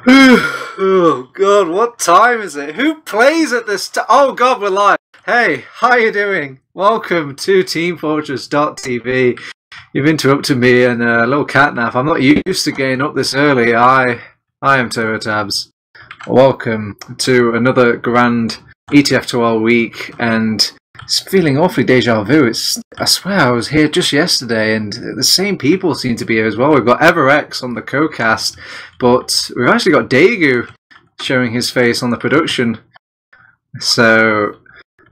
Oh God, what time is it? Who plays at this time? Oh God, we're live. Hey, how you doing? Welcome to teamfortress.tv. You've interrupted me and a little catnap. I'm not used to getting up this early. I am TurboTabs. Welcome to another grand ETF2L week, and it's feeling awfully deja vu. I swear I was here just yesterday, and the same people seem to be here as well. We've got EverX on the co-cast, but we've actually got Degu showing his face on the production. So,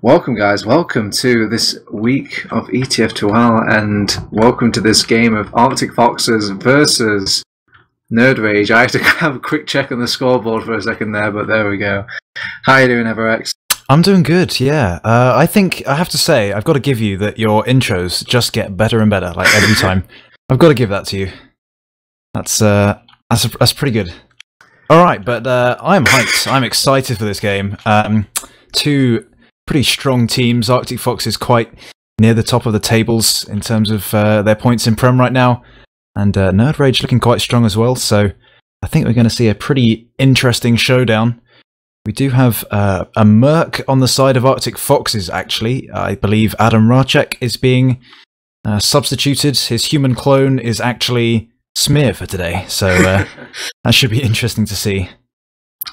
welcome guys, welcome to this week of ETF2L, and welcome to this game of Arctic Foxes versus nerdRage. I had to have a quick check on the scoreboard for a second there, but there we go. How you doing, EverX? I'm doing good, yeah. I think I have to say, I've got to give you that your intros just get better and better, like every time. I've got to give that to you. That's pretty good. All right, but I'm hyped. I'm excited for this game. Two pretty strong teams. Arctic Fox is quite near the top of the tables in terms of their points in Prem right now, and nerdRage looking quite strong as well. So I think we're going to see a pretty interesting showdown. We do have a Merc on the side of Arctic Foxes, actually. I believe Adam Racek is being substituted. His human clone is actually Smear for today, so that should be interesting to see.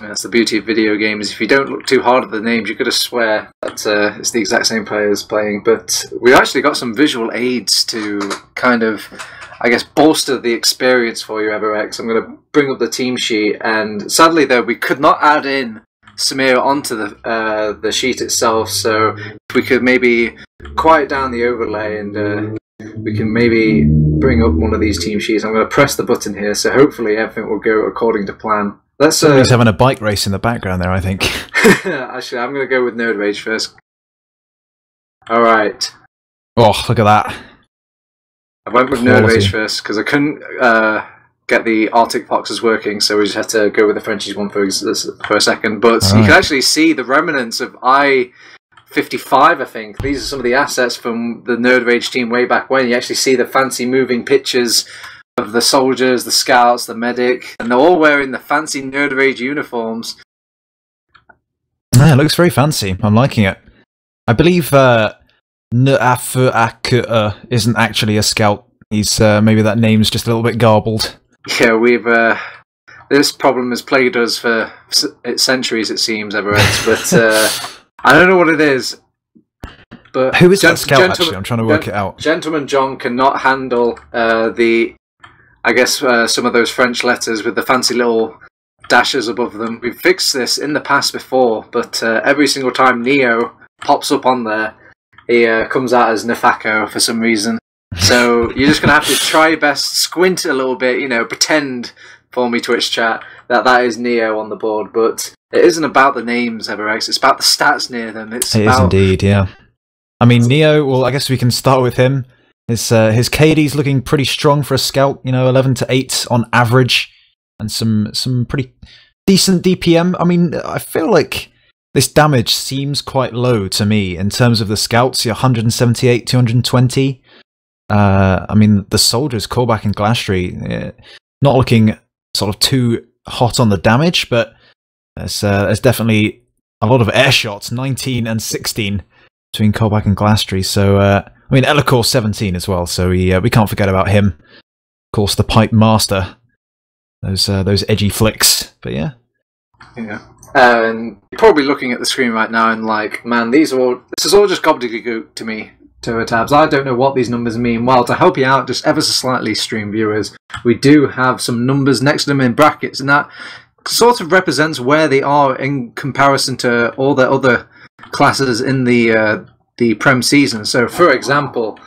That's the beauty of video games. If you don't look too hard at the names, you could have swear that it's the exact same players playing. But we actually got some visual aids to kind of, I guess, bolster the experience for you, EverX. I'm going to bring up the team sheet, and sadly, though, we could not add in Smear onto the sheet itself, so if we could maybe quiet down the overlay and we can maybe bring up one of these team sheets. I'm going to press the button here, so hopefully everything will go according to plan. Somebody's having a bike race in the background there, I think. Actually, I'm going to go with nerdRage first. Alright. Oh, look at that. I went with nerdRage first because I couldn't get the Arctic Foxes working, so we just had to go with the Frenchies one for a second. But you can actually see the remnants of I-55, I think. These are some of the assets from the nerdRage team way back when. You actually see the fancy moving pictures of the soldiers, the scouts, the medic, and they're all wearing the fancy nerdRage uniforms. Yeah, it looks very fancy. I'm liking it. I believe nerdRage isn't actually a scout. He's maybe that name's just a little bit garbled. Yeah, we've this problem has plagued us for centuries, it seems, EverX. But I don't know what it is. But who is that scout? Actually, I'm trying to work it out. Gentleman John cannot handle I guess some of those French letters with the fancy little dashes above them. We've fixed this in the past before, but every single time Neo pops up on there, he comes out as Nefako for some reason. So you're just going to have to try your best, squint a little bit, you know, pretend for me, Twitch chat, that is Neo on the board. But it isn't about the names, EverX. It's about the stats near them. It is indeed, yeah. I mean, Neo, well, I guess we can start with him. His KD's looking pretty strong for a scout, you know, 11 to 8 on average, and some pretty decent DPM. I mean, I feel like this damage seems quite low to me in terms of the scouts. You're 178, 220. I mean, the soldiers, Callback and Granary, not looking sort of too hot on the damage, but there's definitely a lot of air shots, 19 and 16 between Callback and Granary. So, I mean, Elacor 17 as well, so we can't forget about him. Of course, the Pipe Master, those edgy flicks, but yeah. Yeah. And you're probably looking at the screen right now and like, man, this is all just gobbledygook to me. TurboTabs. I don't know what these numbers mean. Well, to help you out just ever so slightly, stream viewers, we do have some numbers next to them in brackets, and that sort of represents where they are in comparison to all the other classes in the Prem season. So, for example,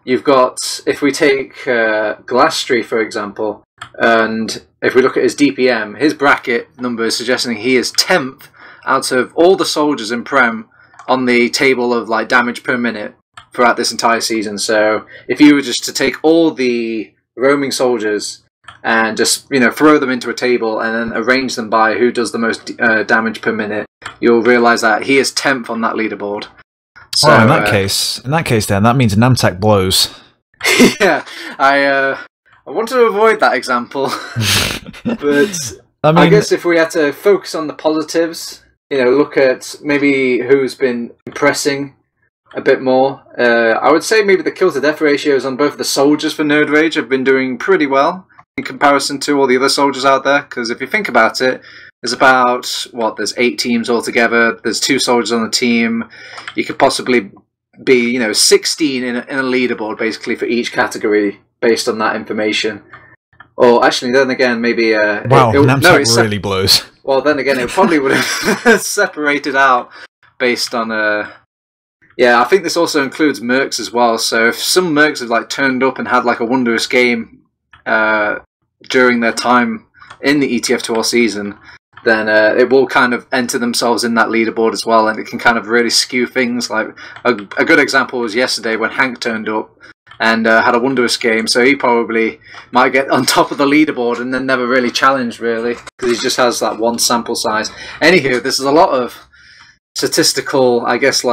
you've got, if we take Granary, for example, and if we look at his DPM, his bracket number is suggesting he is 10th out of all the soldiers in Prem on the table of like damage per minute throughout this entire season. So if you were just to take all the roaming soldiers and just, you know, throw them into a table and then arrange them by who does the most damage per minute, you'll realise that he is 10th on that leaderboard. So in that case, then that means Namtak blows. Yeah, I wanted to avoid that example, but I guess if we had to focus on the positives, look at maybe who's been impressing a bit more. I would say maybe the kill to death ratios on both the soldiers for nerdRage have been doing pretty well in comparison to all the other soldiers out there. Because if you think about it, there's about, there's 8 teams altogether. There's 2 soldiers on the team. You could possibly be, 16 in a leaderboard basically for each category based on that information. Or actually, then again, maybe... wow, Namtech really blows. Well, then again, it probably would have separated out based on... Yeah, I think this also includes mercs as well. So if some mercs have turned up and had a wondrous game during their time in the ETF2L season, then it will kind of enter themselves in that leaderboard as well, and it can kind of really skew things. Like a good example was yesterday when Hank turned up and had a wondrous game, so he probably might get on top of the leaderboard and then never really challenge, really, because he just has that one sample size. Anywho, this is a lot of statistical, I guess,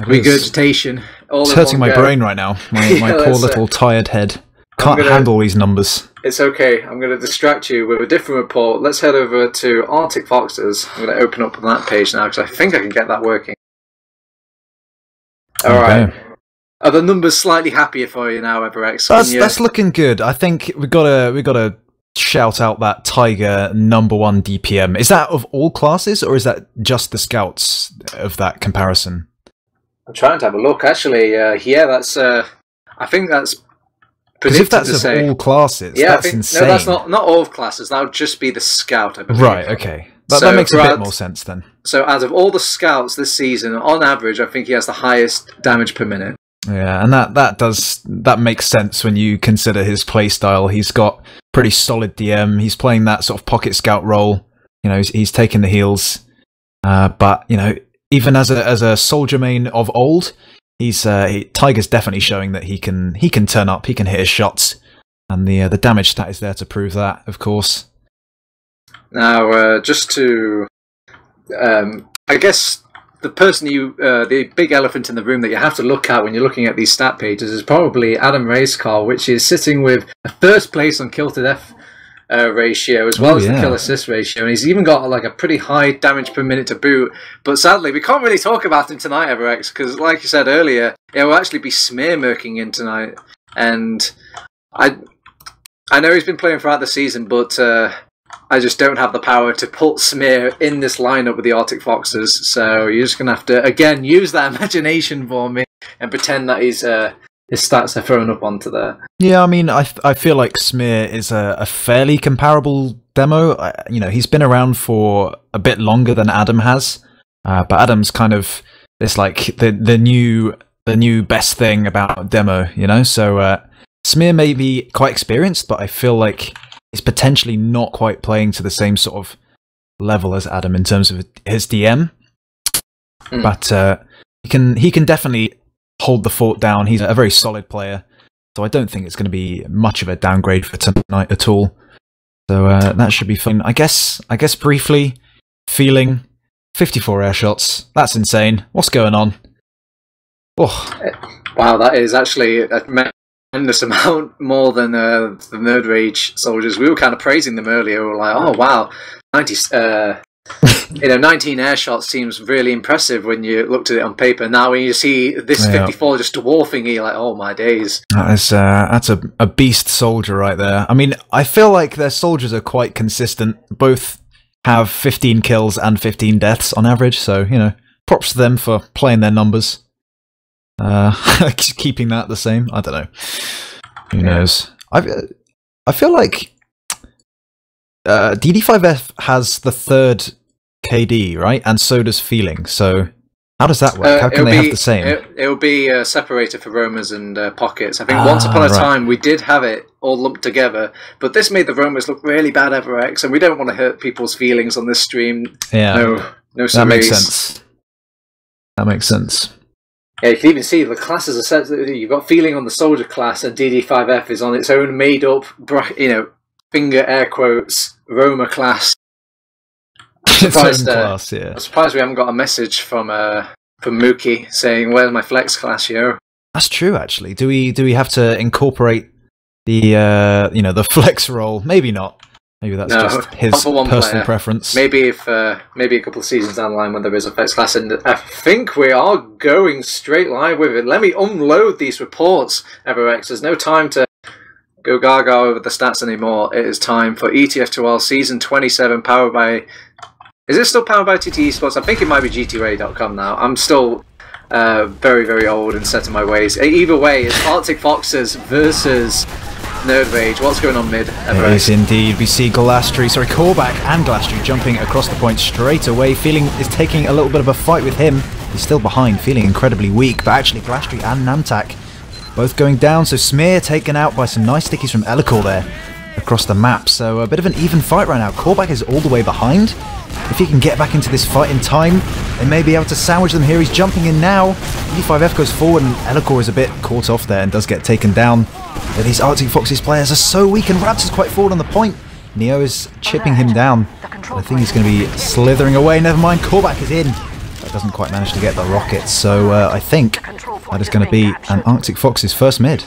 regurgitation. It's hurting my brain right now. My poor little tired head can't handle these numbers. It's okay. I'm going to distract you with a different report. Let's head over to Arctic Foxes. I'm going to open up that page now because I think I can get that working. All right. Are the numbers slightly happier for you now, EverX? That's looking good. I think we gotta shout out that Tiger #1 DPM. Is that of all classes, or is that just the scouts of that comparison? I'm trying to have a look. Actually, yeah, that's. I think that's. Because if that's of all classes, that's insane. No, that's not all classes. That would just be the scout, I believe. Right. Okay. That makes a bit more sense then. So, out of all the scouts this season, on average, I think he has the highest damage per minute. Yeah, and that makes sense when you consider his playstyle. He's got pretty solid DM. He's playing that sort of pocket scout role. He's taking the heals. But even as a soldier main of old, Tiger's definitely showing that he can turn up. He can hit his shots, and the damage stat is there to prove that, of course. Now, just to, I guess. The person the big elephant in the room that you have to look at when you're looking at these stat pages is probably Adam Racecar, which is sitting with a first place on kill to death ratio as well as the kill assist ratio, and he's even got a pretty high damage per minute to boot. But sadly, we can't really talk about him tonight, EverX, because like you said earlier, it will actually be smear murking in tonight, and I know he's been playing throughout the season, but. I just don't have the power to put Smear in this lineup with the Arctic Foxes, so you're just going to have to, again, use that imagination for me and pretend that his stats are thrown up onto there. Yeah, I mean, I feel like Smear is a fairly comparable demo. He's been around for a bit longer than Adam has, but Adam's kind of this the new best thing about demo, So Smear may be quite experienced, but I feel like he's potentially not quite playing to the same sort of level as Adam in terms of his DM. But he can definitely hold the fort down. He's a very solid player, so I don't think it's going to be much of a downgrade for tonight at all. So that should be fun. I guess briefly, feeling 54 air shots. That's insane. What's going on? Oh. Wow, that is actually a tremendous amount more than the nerdRage soldiers. We were kind of praising them earlier. We were like, oh wow, 19 air shots seems really impressive when you looked at it on paper. Now when you see this 54 just dwarfing it, you're like, oh my days. That's a beast soldier right there. I mean, I feel like their soldiers are quite consistent. Both have 15 kills and 15 deaths on average, so, props to them for playing their numbers. Keeping that the same. I don't know. Who knows? I feel like DD5F has the 3rd KD, right? And so does Feeling. So how does that work? How can they have the same? It'll be separated for roamers and pockets. I think once upon a time we did have it all lumped together, but this made the roamers look really bad, EverX, and we don't want to hurt people's feelings on this stream. Yeah, no, that makes sense. That makes sense. Yeah, you can even see the classes are set. You've got Feeling on the soldier class, and DD5F is on its own made-up, finger air quotes, Roma class. I'm surprised we haven't got a message from Mookie saying, "Where's my flex class, yo?" That's true, actually. Do we have to incorporate the the flex role? Maybe not. Maybe that's just his not for one personal player. preference. Maybe if maybe a couple of seasons down the line when there is a first class, and I think we are going straight live with it. Let me unload these reports, Everex. There's no time to go gaga over the stats anymore. It is time for ETF2L Season 27, powered by... Is it still powered by TT Esports? I think it might be GTRay.com now. I'm still very, very old and set in my ways. Either way, it's Arctic Foxes versus nerdRage. What's going on mid? It is indeed. We see Corback and Glastry jumping across the point straight away. Feeling is taking a little bit of a fight with him. He's still behind, feeling incredibly weak, but actually Glastry and Namtak both going down. So Smear taken out by some nice stickies from Elikor there across the map. So a bit of an even fight right now. Corback is all the way behind. If he can get back into this fight in time, they may be able to sandwich them here. He's jumping in now. E5F goes forward and Elikor is a bit caught off there and does get taken down. But these Arctic Foxes players are so weak, and Raps is quite forward on the point. Neo is chipping him down. But I think he's going to be slithering away. Never mind, Corback is in. But doesn't quite manage to get the rockets. So I think that is going to be an Arctic Fox's first mid.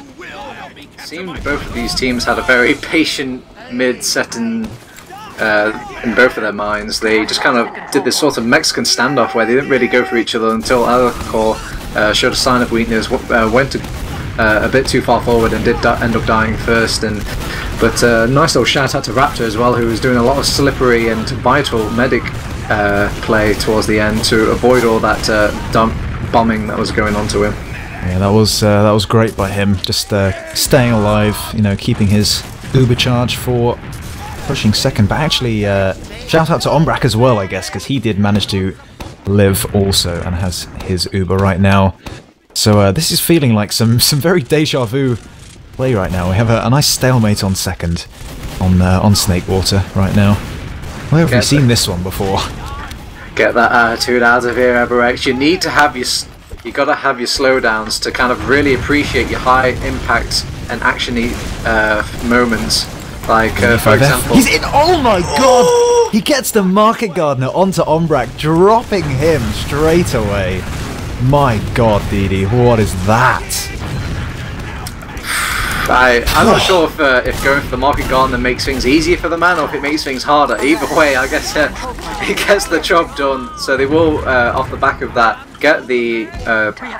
It seemed both of these teams had a very patient mid set in both of their minds. They just kind of did this sort of Mexican standoff where they didn't really go for each other until Elikor showed a sign of weakness, went a bit too far forward and did end up dying first. But nice little shout out to Raptor as well, who was doing a lot of slippery and vital medic play towards the end to avoid all that bombing that was going on to him. Yeah, that was great by him, just staying alive, you know, keeping his Uber charge for pushing second. But actually, shout out to Ombrak as well, I guess, because he did manage to live also and has his Uber right now. So this is feeling like some very deja vu play right now. We have a nice stalemate on second on Snakewater right now. Where have we seen this one before? Get that attitude out of here, Everex. You need to have you gotta have your slowdowns to kind of really appreciate your high impact and actiony moments. Like for example, he's in. Oh my god! He gets the Market Gardener onto Ombrak, dropping him straight away. My god, Didi, what is that? I'm not sure if going for the Market Gardener makes things easier for the man or if it makes things harder. Either way, I guess it gets the job done. So they will, off the back of that, get the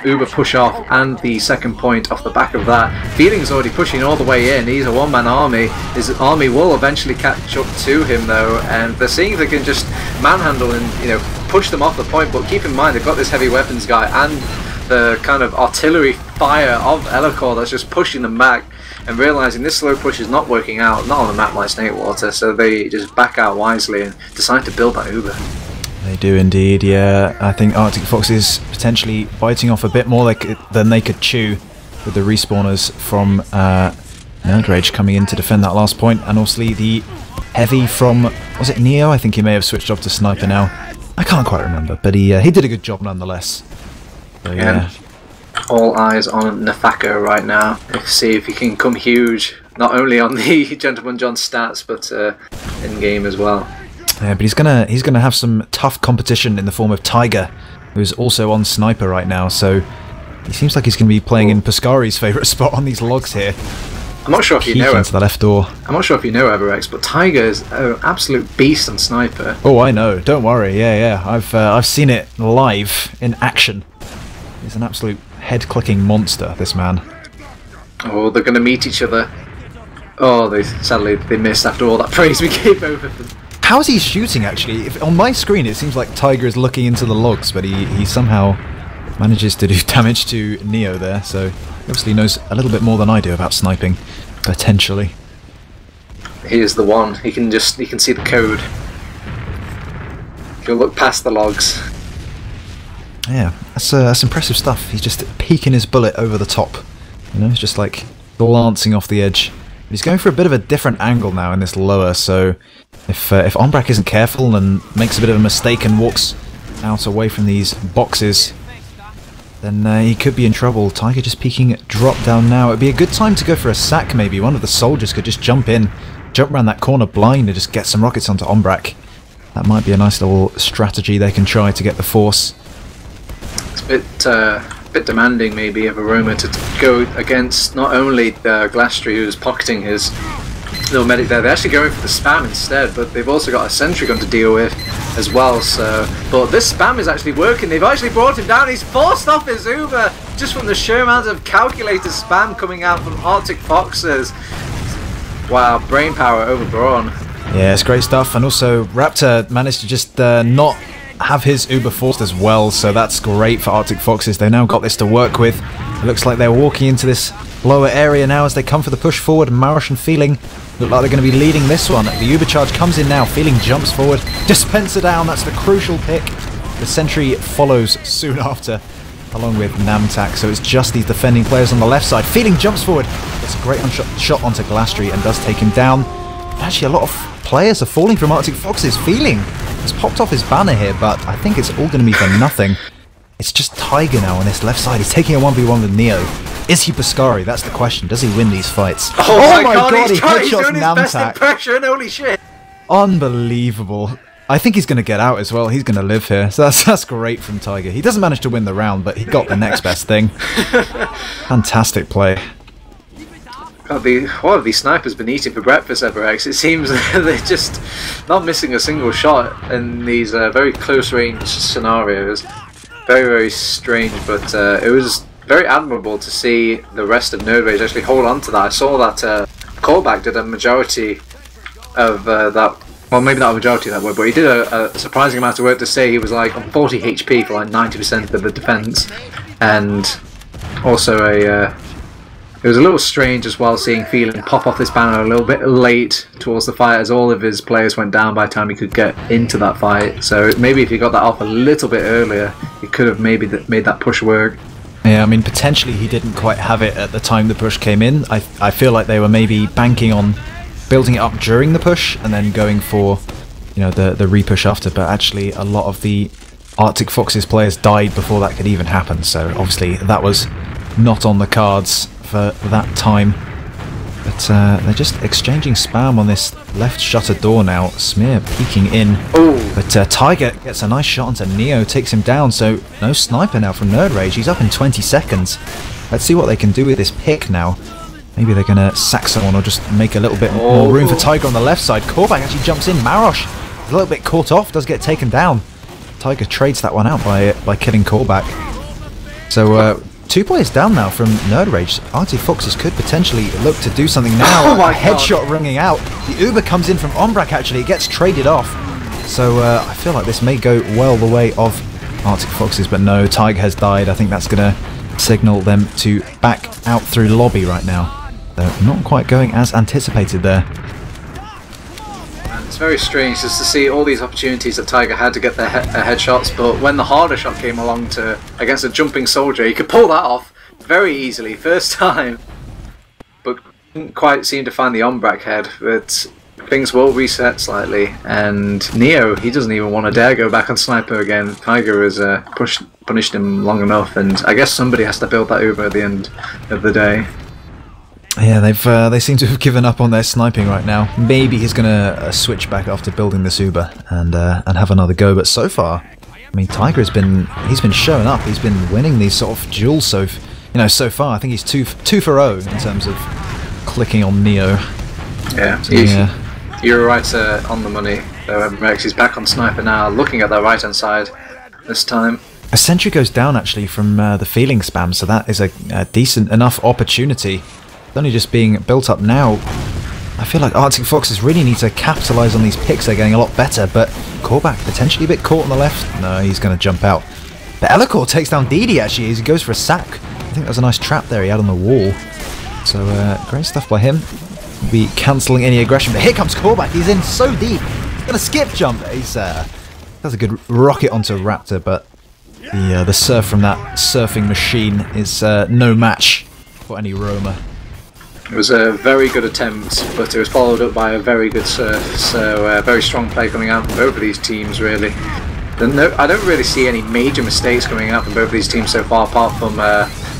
Uber push off and the second point off the back of that. Feeling's already pushing all the way in. He's a one-man army. His army will eventually catch up to him though, and they're seeing if they can just manhandle and push them off the point. But keep in mind they've got this heavy weapons guy and the kind of artillery fire of Elikor that's just pushing them back, and realizing this slow push is not working out, not on a map like Snakewater, so they just back out wisely and decide to build that Uber. They do indeed, yeah. I think Arctic Fox is potentially biting off a bit more than they could chew with the respawners from nerdRage coming in to defend that last point, and also the heavy from, was it Neo? I think he may have switched off to Sniper now. I can't quite remember, but he did a good job nonetheless. So, yeah. All eyes on Nefako right now. Let's see if he can come huge, not only on the Gentleman John stats, but in game as well. Yeah, but he's gonna have some tough competition in the form of Tiger, who's also on Sniper right now. So he seems like he's gonna be playing in Pascari's favourite spot on these logs here. I'm not sure if you know into the left door. I'm not sure if you know Everex, but Tiger is an absolute beast on Sniper. Oh, I know. Don't worry. Yeah. I've seen it live in action. He's an absolute head-clicking monster, this man. Oh, they're going to meet each other. Oh, sadly they missed after all that praise we gave over them. How is he shooting, actually? On my screen, it seems like Tiger is looking into the logs, but he somehow manages to do damage to Neo there, so he obviously knows a little bit more than I do about sniping, potentially. He is the one. He can see the code. He'll look past the logs. Yeah, that's impressive stuff. He's just peeking his bullet over the top. He's just like glancing off the edge. But he's going for a bit of a different angle now in this lower, so if Ombrak isn't careful and makes a bit of a mistake and walks out away from these boxes, then he could be in trouble. Tiger just peeking drop down now. It'd be a good time to go for a sack maybe. One of the soldiers could just jump around that corner blind and just get some rockets onto Ombrak. That might be a nice little strategy they can try to get the force. It's a bit demanding maybe of Aroma to go against not only the Glastry, who's pocketing his no medic there. They're actually going for the spam instead, but they've also got a sentry gun to deal with as well. So, but this spam is actually working. They've actually brought him down. He's forced off his Uber just from the sheer amount of calculated spam coming out from Arctic Foxes. Wow, brain power over Brawn. Yeah, it's great stuff. And also, Raptor managed to just not have his Uber forced as well, so that's great for Arctic Foxes. They've now got this to work with. It looks like they're walking into this lower area now as they come for the push forward. Marosh and Feeling look like they're going to be leading this one. The Uber charge comes in now. Feeling jumps forward. Dispenser down. That's the crucial pick. The sentry follows soon after, along with Namtak. So it's just these defending players on the left side. Feeling jumps forward. Gets a great shot onto Glastry and does take him down. Actually, a lot of players are falling from Arctic Foxes. Feeling has popped off his banner here, but I think it's all going to be for nothing. It's just Tiger now on this left side. He's taking a 1v1 with Neo. Is he Piscari? That's the question. Does he win these fights? Oh my god, he he's doing his Namtak. best impression. Holy shit. Unbelievable. I think he's going to get out as well. He's going to live here. So that's great from Tiger. He doesn't manage to win the round, but he got the next best thing. Fantastic play. God, what have these snipers been eating for breakfast, nerdRage? It seems they're just not missing a single shot in these very close range scenarios. Very, very strange, but it was very admirable to see the rest of nerdRage actually hold on to that. I saw that Callback did a majority of that, well, maybe not a majority of that work, but he did a surprising amount of work to say he was like on 40 HP for like 90% of the defense, and also it was a little strange as well seeing Feeling pop off this banner a little bit late towards the fight, as all of his players went down by the time he could get into that fight. So maybe if he got that off a little bit earlier, he could have maybe made that push work. Yeah, I mean, potentially he didn't quite have it at the time the push came in. I feel like they were maybe banking on building it up during the push and then going for, you know, the repush after. But actually, a lot of the Arctic Foxes players died before that could even happen. So obviously that was not on the cards for that time. But they're just exchanging spam on this left shutter door now. Smear peeking in. Ooh. But Tiger gets a nice shot onto Neo, takes him down. So no sniper now from nerdRage. He's up in 20 seconds. Let's see what they can do with this pick now. Maybe they're going to sack someone or just make a little bit more room for Tiger on the left side. Corvac actually jumps in. Marosh is a little bit caught off, does get taken down. Tiger trades that one out by killing Corvac. So 2 players down now from nerdRage. Arctic Foxes could potentially look to do something now. Oh my god. Headshot ringing out. The Uber comes in from Ombrak actually. It gets traded off. So I feel like this may go well the way of Arctic Foxes, but no, Tiger has died. I think that's going to signal them to back out through lobby right now. They're not quite going as anticipated there. It's very strange just to see all these opportunities that Tiger had to get their headshots, but when the harder shot came along against a jumping soldier, he could pull that off very easily, first time. But didn't quite seem to find the Ombrak head, but things will reset slightly, and Neo, he doesn't even want to dare go back on Sniper again. Tiger has punished him long enough, and I guess somebody has to build that Uber at the end of the day. Yeah, they seem to have given up on their sniping right now. Maybe he's going to switch back after building this Uber and have another go. But so far, I mean, Tiger he's been showing up. He's been winning these sort of duels. So far, I think he's two for 0 in terms of clicking on Neo. Yeah, so, yeah. You're right on the money. Rex, he's back on Sniper now, looking at the right hand side this time. A sentry goes down actually from the Feeling spam, so that is a decent enough opportunity. It's only just being built up now. I feel like Arctic Foxes really need to capitalise on these picks. They're getting a lot better, but Corback potentially a bit caught on the left. No, he's going to jump out. But Elikor takes down Didi actually as he goes for a sack. I think that was a nice trap there he had on the wall. So great stuff by him. Be cancelling any aggression, but here comes Corback. He's in so deep. He's going to skip jump. He's does a good rocket onto Raptor, but the surf from that surfing machine is no match for any roamer. It was a very good attempt, but it was followed up by a very good surf, so very strong play coming out from both of these teams, really. I don't really see any major mistakes coming out from both of these teams so far, apart from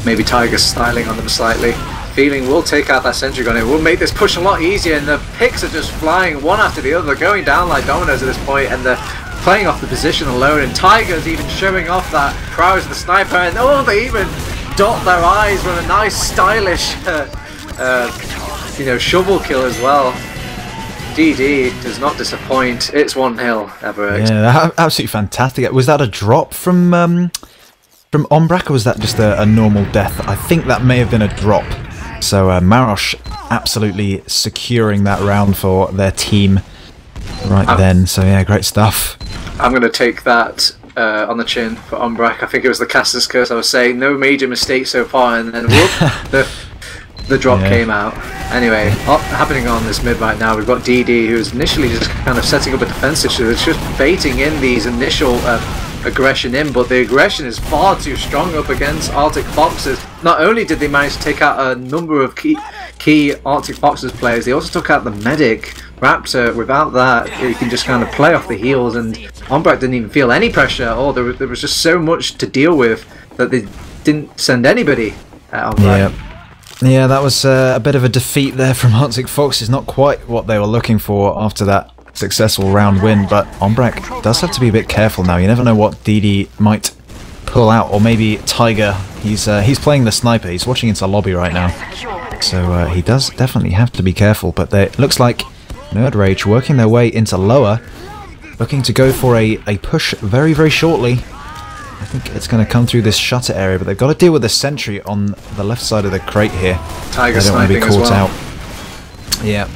maybe Tiger styling on them slightly. Feeling will take out that sentry gun. It will make this push a lot easier, and the picks are just flying one after the other, going down like dominoes at this point, and they're playing off the position alone, and Tiger's even showing off that prowess of the sniper, and they even dot their eyes with a nice stylish shovel kill as well. DD does not disappoint. It's 1-0, Everett. Yeah, absolutely fantastic. Was that a drop from Ombrak, or was that just a normal death? I think that may have been a drop. So Marosh absolutely securing that round for their team right then. So yeah, great stuff. I'm going to take that on the chin for Ombrak. I think it was the caster's curse. I was saying no major mistakes so far, and then whoop, the drop came out. Anyway, happening on this mid right now, we've got DD, who's initially just kind of setting up a defensive issue. It's just baiting in these initial aggression in, but the aggression is far too strong up against Arctic Foxes. Not only did they manage to take out a number of key Arctic Foxes players, they also took out the medic, Raptor. Without that, you can just kind of play off the heels, and Ombrak didn't even feel any pressure at all. There was just so much to deal with that they didn't send anybody at Ombrak. Yeah, that was a bit of a defeat there from Arctic Foxes. Not quite what they were looking for after that successful round win, but Ombrak does have to be a bit careful now. You never know what DD might pull out, or maybe Tiger. He's playing the sniper. He's watching into lobby right now, so he does definitely have to be careful. But it looks like nerdRage working their way into lower, looking to go for a push very, very shortly. I think it's going to come through this shutter area, but they've got to deal with the sentry on the left side of the crate here. Tiger they don't want to be sniping caught as well. out. Yeah.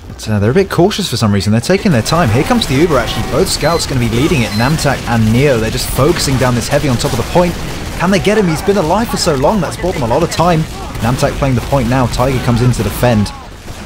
But, they're a bit cautious for some reason. They're taking their time. Here comes the Uber, actually. Both scouts going to be leading it, Namtak and Neo. They're just focusing down this heavy on top of the point. Can they get him? He's been alive for so long. That's bought them a lot of time. Namtak playing the point now. Tiger comes in to defend.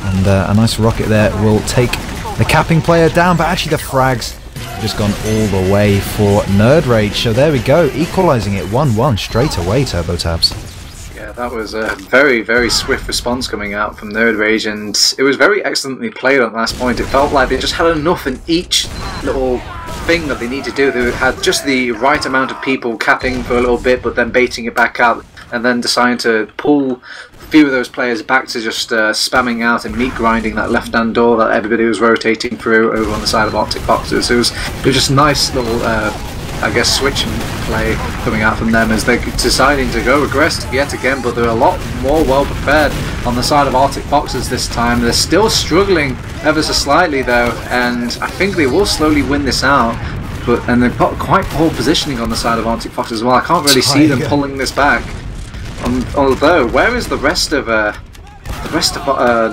And a nice rocket there will take the capping player down. But actually the frags just gone all the way for nerdRage. So there we go, equalizing it 1-1 straight away, TurboTabs. Yeah, that was a very, very swift response coming out from nerdRage, and it was very excellently played on the last point. It felt like they just had enough in each little thing that they need to do. They had just the right amount of people capping for a little bit, but then baiting it back out, and then deciding to pull a few of those players back to just spamming out and meat grinding that left-hand door that everybody was rotating through over on the side of Arctic Foxes. It was just a nice little, I guess, switch and play coming out from them as they're deciding to go aggressive yet again, but they're a lot more well prepared on the side of Arctic Foxes this time. They're still struggling ever so slightly though, and I think they will slowly win this out. And they've got quite poor positioning on the side of Arctic Foxes as well. I can't really see them pulling this back. Although, where is the rest of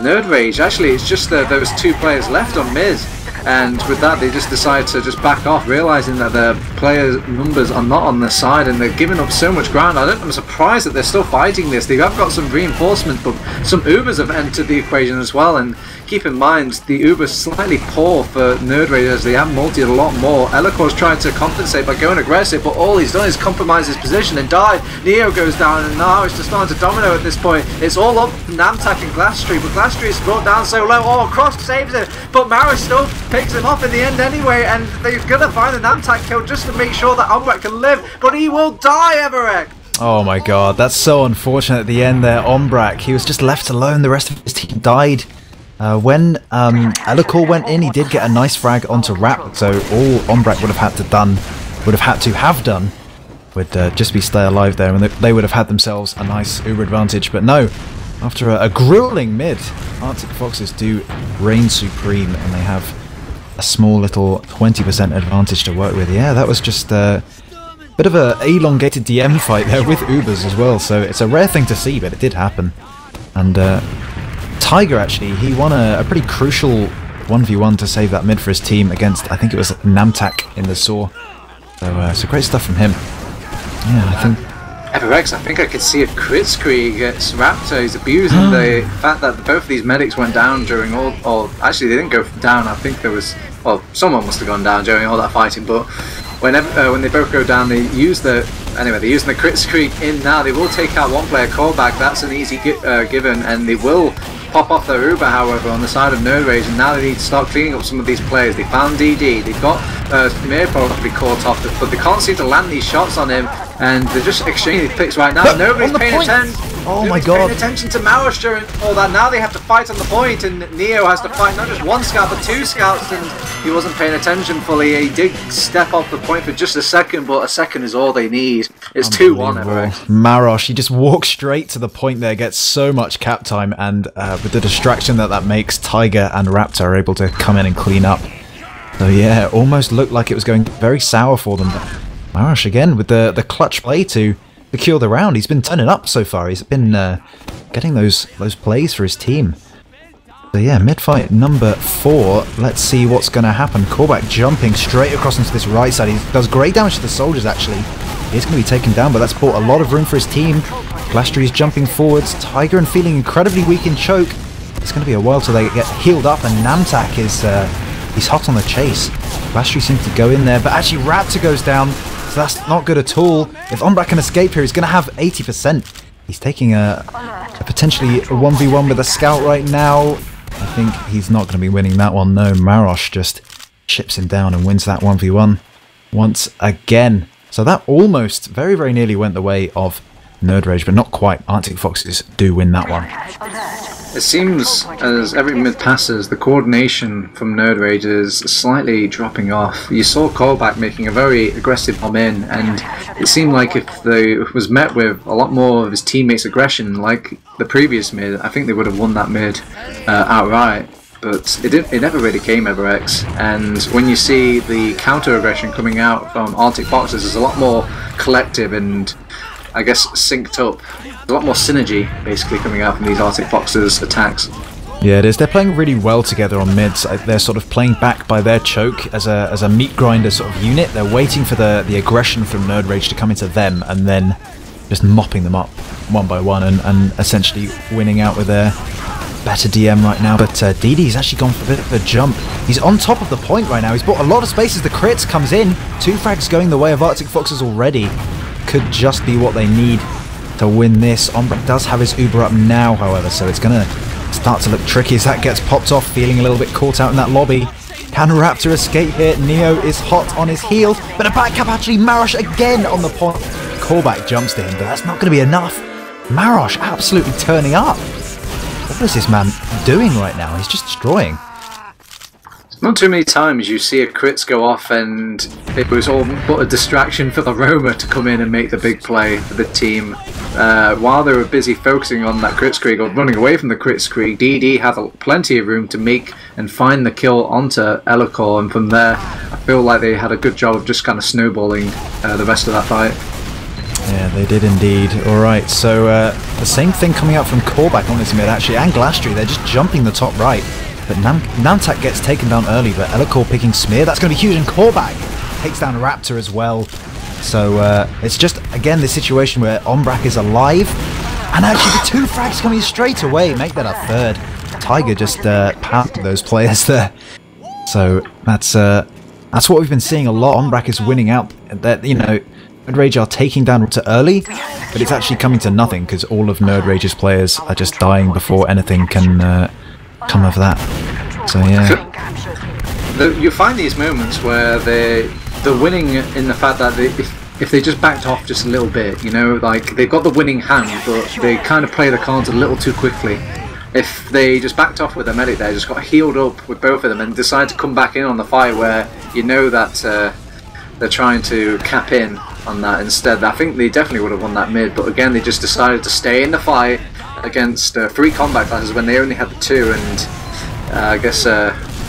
nerdRage? Actually, it's just those two players left on mid, and with that they just decide to just back off, realizing that their player numbers are not on their side and they're giving up so much ground. I'm surprised that they're still fighting this. They have got some reinforcements, but some Ubers have entered the equation as well, and keep in mind the Ubers slightly poor for nerdRage as they have multied a lot more. Elicor's trying to compensate by going aggressive, but all he's done is compromise his position and died. Neo goes down, and now it's just starting to domino at this point. It's all up to Namtak and Glasstree, but Glasstree is brought down so low. Oh, Cross saves it, but Mara still picks him off in the end anyway, and they're going to find the Namtak kill just to make sure that Ombrak can live, but he will die, Everett! Oh my god, that's so unfortunate at the end there. Ombrak, he was just left alone. The rest of his team died. When Elikor went in, he did get a nice frag onto Rap, so all Ombrak would have had to have done would just be stay alive there, and they would have had themselves a nice Uber advantage. But no, after a grueling mid, Arctic Foxes do reign supreme, and they have a small little 20% advantage to work with. Yeah, that was just a bit of a elongated DM fight there with Ubers as well, so it's a rare thing to see, but it did happen. And Tiger, actually, he won a pretty crucial 1v1 to save that mid for his team against, I think it was Namtak in the Saw. So great stuff from him. Yeah, I think... FRX, I think I could see a crit screen against Raptor. He's abusing the fact that both of these medics went down during or actually they didn't go down. I think there was, well, someone must have gone down during all that fighting, but whenever when they both go down, they use they're using the crit screen in now. They will take out one player callback. That's an easy given, and they will pop off their Uber, however, on the side of nerdRage, and now they need to start cleaning up some of these players. They found DD, they've got Mirpo to be caught off, but they can't seem to land these shots on him, and they're just exchanging these picks right now. Nobody's paying attention. Oh my Paying god. attention to Marosh during all that. Now they have to fight on the point, and Neo has to fight not just one scout but two scouts, and he wasn't paying attention fully. He did step off the point for just a second, but a second is all they need. It's 2-1 everywhere. Marosh, he just walks straight to the point there, gets so much cap time, and with the distraction that makes, Tiger and Raptor are able to come in and clean up. So yeah, it almost looked like it was going very sour for them. But Marosh again with the clutch play to secure the round. He's been turning up so far. He's been getting those plays for his team. So yeah, mid-fight number 4. Let's see what's going to happen. Korvac jumping straight across into this right side. He does great damage to the soldiers actually. He's going to be taken down, but that's brought a lot of room for his team. Glastry is jumping forwards. Tiger and feeling incredibly weak in choke. It's going to be a while till they get healed up, and Namtak is he's hot on the chase. Glastry seems to go in there, but actually Raptor goes down, so that's not good at all. If Ombrak can escape here, he's going to have 80%. He's taking a potentially a 1v1 with a scout right now. I think he's not going to be winning that one. No, Marosh just chips him down and wins that 1v1 once again. So that almost, very, very nearly went the way of nerdRage, but not quite. Arctic Foxes do win that one. It seems as every mid passes, the coordination from nerdRage is slightly dropping off. You saw Korvac making a very aggressive bomb in, and it seemed like if it was met with a lot more of his teammates' aggression, like the previous mid, I think they would have won that mid outright. But it never really came EverX, and when you see the counter aggression coming out from Arctic Foxes, there's a lot more collective and, I guess, synced up. There's a lot more synergy basically coming out from these Arctic Foxes attacks. Yeah, it is. They're playing really well together on mids. They're sort of playing back by their choke as a meat grinder sort of unit. They're waiting for the aggression from nerdRage to come into them, and then just mopping them up one by one and essentially winning out with their better DM right now. But DD's actually gone for a bit of a jump. He's on top of the point right now. He's bought a lot of space as the crits comes in. 2 frags going the way of Arctic Foxes already. Could just be what they need to win this. Ombrak does have his Uber up now, however, so it's going to start to look tricky as that gets popped off, feeling a little bit caught out in that lobby. Can Raptor escape here? Neo is hot on his heels, but a back cap actually. Marosh again on the point. Callback jumps to him, but that's not going to be enough. Marosh absolutely turning up. What is this man doing right now? He's just destroying. Not too many times you see a crits go off and it was all but a distraction for the Roma to come in and make the big play for the team. While they were busy focusing on that crit streak or running away from the crit streak, DD had plenty of room to make and find the kill onto Elokor, and from there I feel like they had a good job of just kind of snowballing the rest of that fight. Yeah, they did indeed. Alright, so the same thing coming out from Korvac on this mid actually, and Glastry. They're just jumping the top right. But Namtak gets taken down early, but Elokor picking Smear. That's going to be huge, and Korvac takes down Raptor as well. So it's just, again, this situation where Ombrak is alive, and actually the 2 frags coming straight away make that a 3rd. Tiger just pounded those players there. So that's what we've been seeing a lot. Ombrak is winning out. That, you know, nerdRage are taking down Raptor early, but it's actually coming to nothing because all of nerdRage's players are just dying before anything can come of that. So yeah. You find these moments where they're winning in the fact that if they just backed off just a little bit, you know, like they've got the winning hand, but they kind of play the cards a little too quickly. If they just backed off with their medic there, just got healed up with both of them and decided to come back in on the fight where you know that they're trying to cap in on that instead, I think they definitely would have won that mid, but again they just decided to stay in the fight against 3 combat classes when they only had the 2, and I guess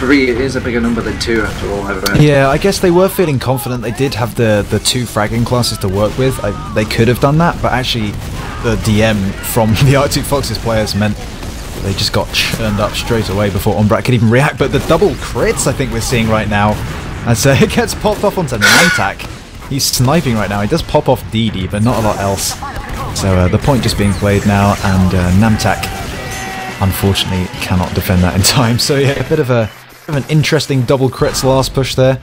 3 is a bigger number than 2 after all. Yeah, I guess they were feeling confident. They did have the 2 fragging classes to work with. They could have done that, but actually the DM from the Arctic Foxes players meant they just got churned up straight away before Ombrak could even react. But the double crits I think we're seeing right now, as it gets popped off onto Namtak. He's sniping right now. He does pop off DD, but not a lot else. So the point just being played now, and Namtak unfortunately cannot defend that in time. So yeah, a bit of an interesting double crits last push there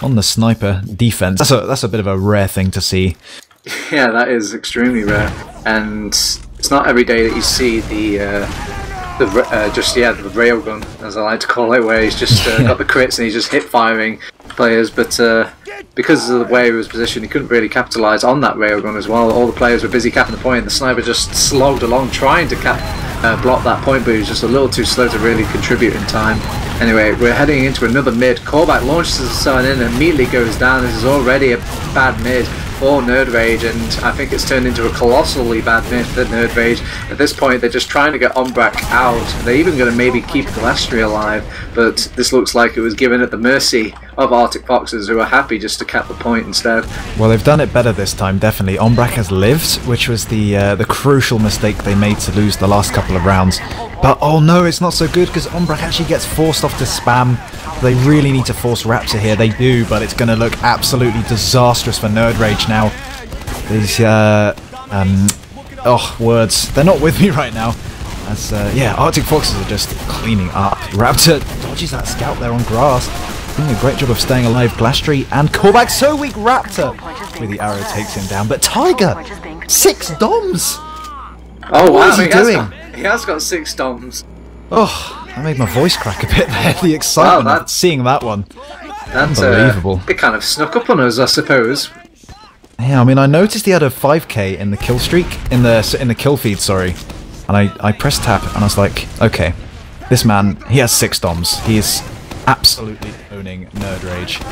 on the sniper defense. That's a bit of a rare thing to see. Yeah, that is extremely rare, and it's not every day that you see the railgun, as I like to call it, where he's just got the crits and he's just hip firing players, but because of the way he was positioned, he couldn't really capitalise on that railgun as well. All the players were busy capping the point, and the sniper just slogged along trying to block that point, but he was just a little too slow to really contribute in time. Anyway, we're heading into another mid. Callback launches himself in and immediately goes down. This is already a bad mid for nerdRage, and I think it's turned into a colossally bad mid for nerdRage. At this point, they're just trying to get Ombrak out. They're even going to maybe keep Granary alive, but this looks like it was given at the mercy of Arctic Foxes, who are happy just to cap the point instead. Well, they've done it better this time, definitely. Ombrak has lived, which was the crucial mistake they made to lose the last couple of rounds. But oh no, it's not so good, because Ombrak actually gets forced off to spam. They really need to force Raptor here. They do, but it's going to look absolutely disastrous for nerdRage now. These, words. They're not with me right now. As, yeah, Arctic Foxes are just cleaning up. Raptor dodges that scout there on grass. Doing a great job of staying alive. Glastry and callback. So weak, Raptor with the arrow takes him down. But Tiger, 6 DOMs. Oh, what wow, is he doing? He has got 6 DOMs. Oh, that made my voice crack a bit there. The excitement of seeing that one. That's unbelievable. It kind of snuck up on us, I suppose. Yeah, I mean, I noticed he had a 5k in the kill streak, in the kill feed, sorry. And I pressed tab and I was like, okay, this man, he has 6 DOMs. He is absolutely owning nerdRage.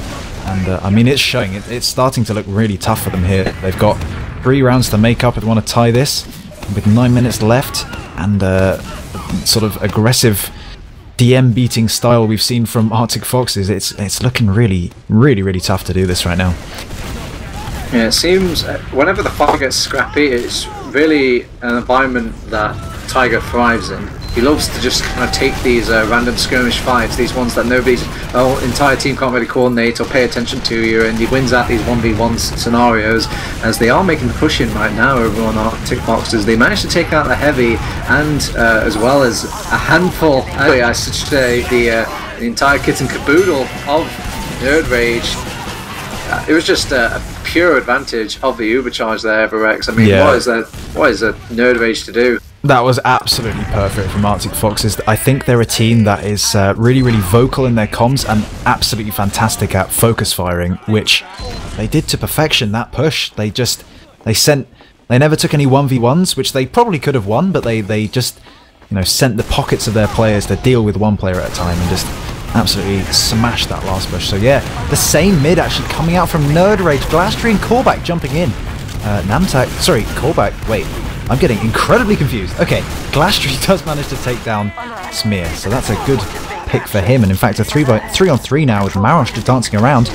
And I mean, it's showing. It's starting to look really tough for them here. They've got 3 rounds to make up if they want to tie this, with 9 minutes left, and sort of aggressive DM beating style we've seen from Arctic Foxes. It's looking really, really, really tough to do this right now. Yeah, it seems whenever the fight gets scrappy, it's really an environment that Tiger thrives in. He loves to just kind of take these random skirmish fights, these ones that nobody's, entire team can't really coordinate or pay attention to you, and he wins out these 1v1 scenarios, as they are making the push in right now over on Arctic Foxes. They managed to take out the heavy, and as well as a handful, actually I should say, the entire kit and caboodle of nerdRage. It was just a pure advantage of the Ubercharge there, Everex. I mean, yeah. What is a nerdRage to do? That was absolutely perfect from Arctic Foxes. I think they're a team that is really, really vocal in their comms and absolutely fantastic at focus firing, which they did to perfection. That push, they never took any 1v1s, which they probably could have won, but they just, you know, sent the pockets of their players to deal with one player at a time and just absolutely smashed that last push. So yeah, the same mid actually coming out from nerdRage. Glastry and Callback jumping in. Namtak, sorry, Callback, wait. I'm getting incredibly confused. Okay, Glastry does manage to take down Smear, so that's a good pick for him. And in fact, a 3-on-3 now with Marosh just dancing around.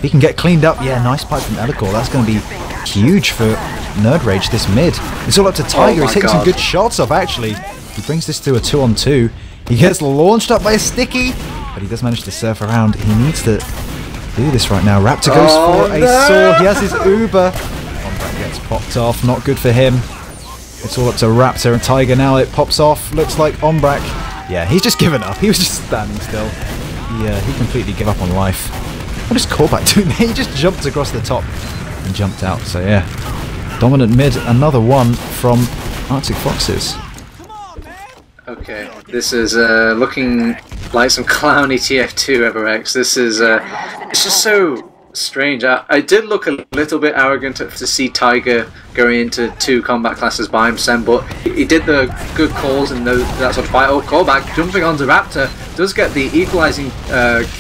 He can get cleaned up. Yeah, nice pipe from Elikor. That's going to be huge for nerdRage this mid. It's all up to Tiger. He's hitting some good shots off, actually. He brings this to a 2-on-2. He gets launched up by a sticky, but he does manage to surf around. He needs to do this right now. Raptor goes for a sword. He has his Uber. Ombrak gets popped off. Not good for him. It's all up to Raptor and Tiger now. It pops off. Looks like Ombrak. Yeah, he's just given up. He was just standing still. He completely gave up on life. What is Callback doing there? He just jumped across the top and jumped out. So yeah, dominant mid. Another one from Arctic Foxes. Okay, this is looking like some clowny TF2 Everex. This is it's just so strange. I did look a little bit arrogant to see Tiger going into 2 combat classes by himself, but he did the good calls in that sort of fight. Oh, Callback jumping onto Raptor does get the equalizing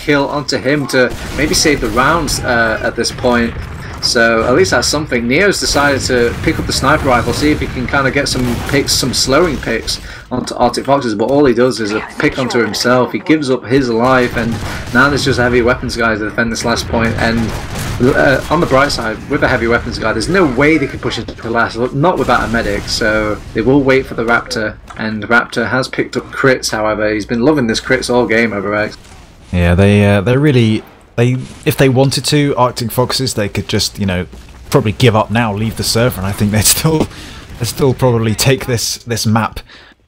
kill onto him to maybe save the rounds at this point. So at least that's something. Neo's decided to pick up the sniper rifle, see if he can kind of get some picks, some slowing picks onto Arctic Foxes, but all he does is a pick onto himself. He gives up his life, and now there's just a heavy weapons guy to defend this last point. And on the bright side, with a heavy weapons guy, there's no way they can push it to last, not without a medic, so they will wait for the Raptor, and Raptor has picked up crits, however. He's been loving this crits all game over X. Yeah, they're really... if they wanted to, Arctic Foxes, they could just, you know, probably give up now, leave the server, and I think they'd still probably take this map.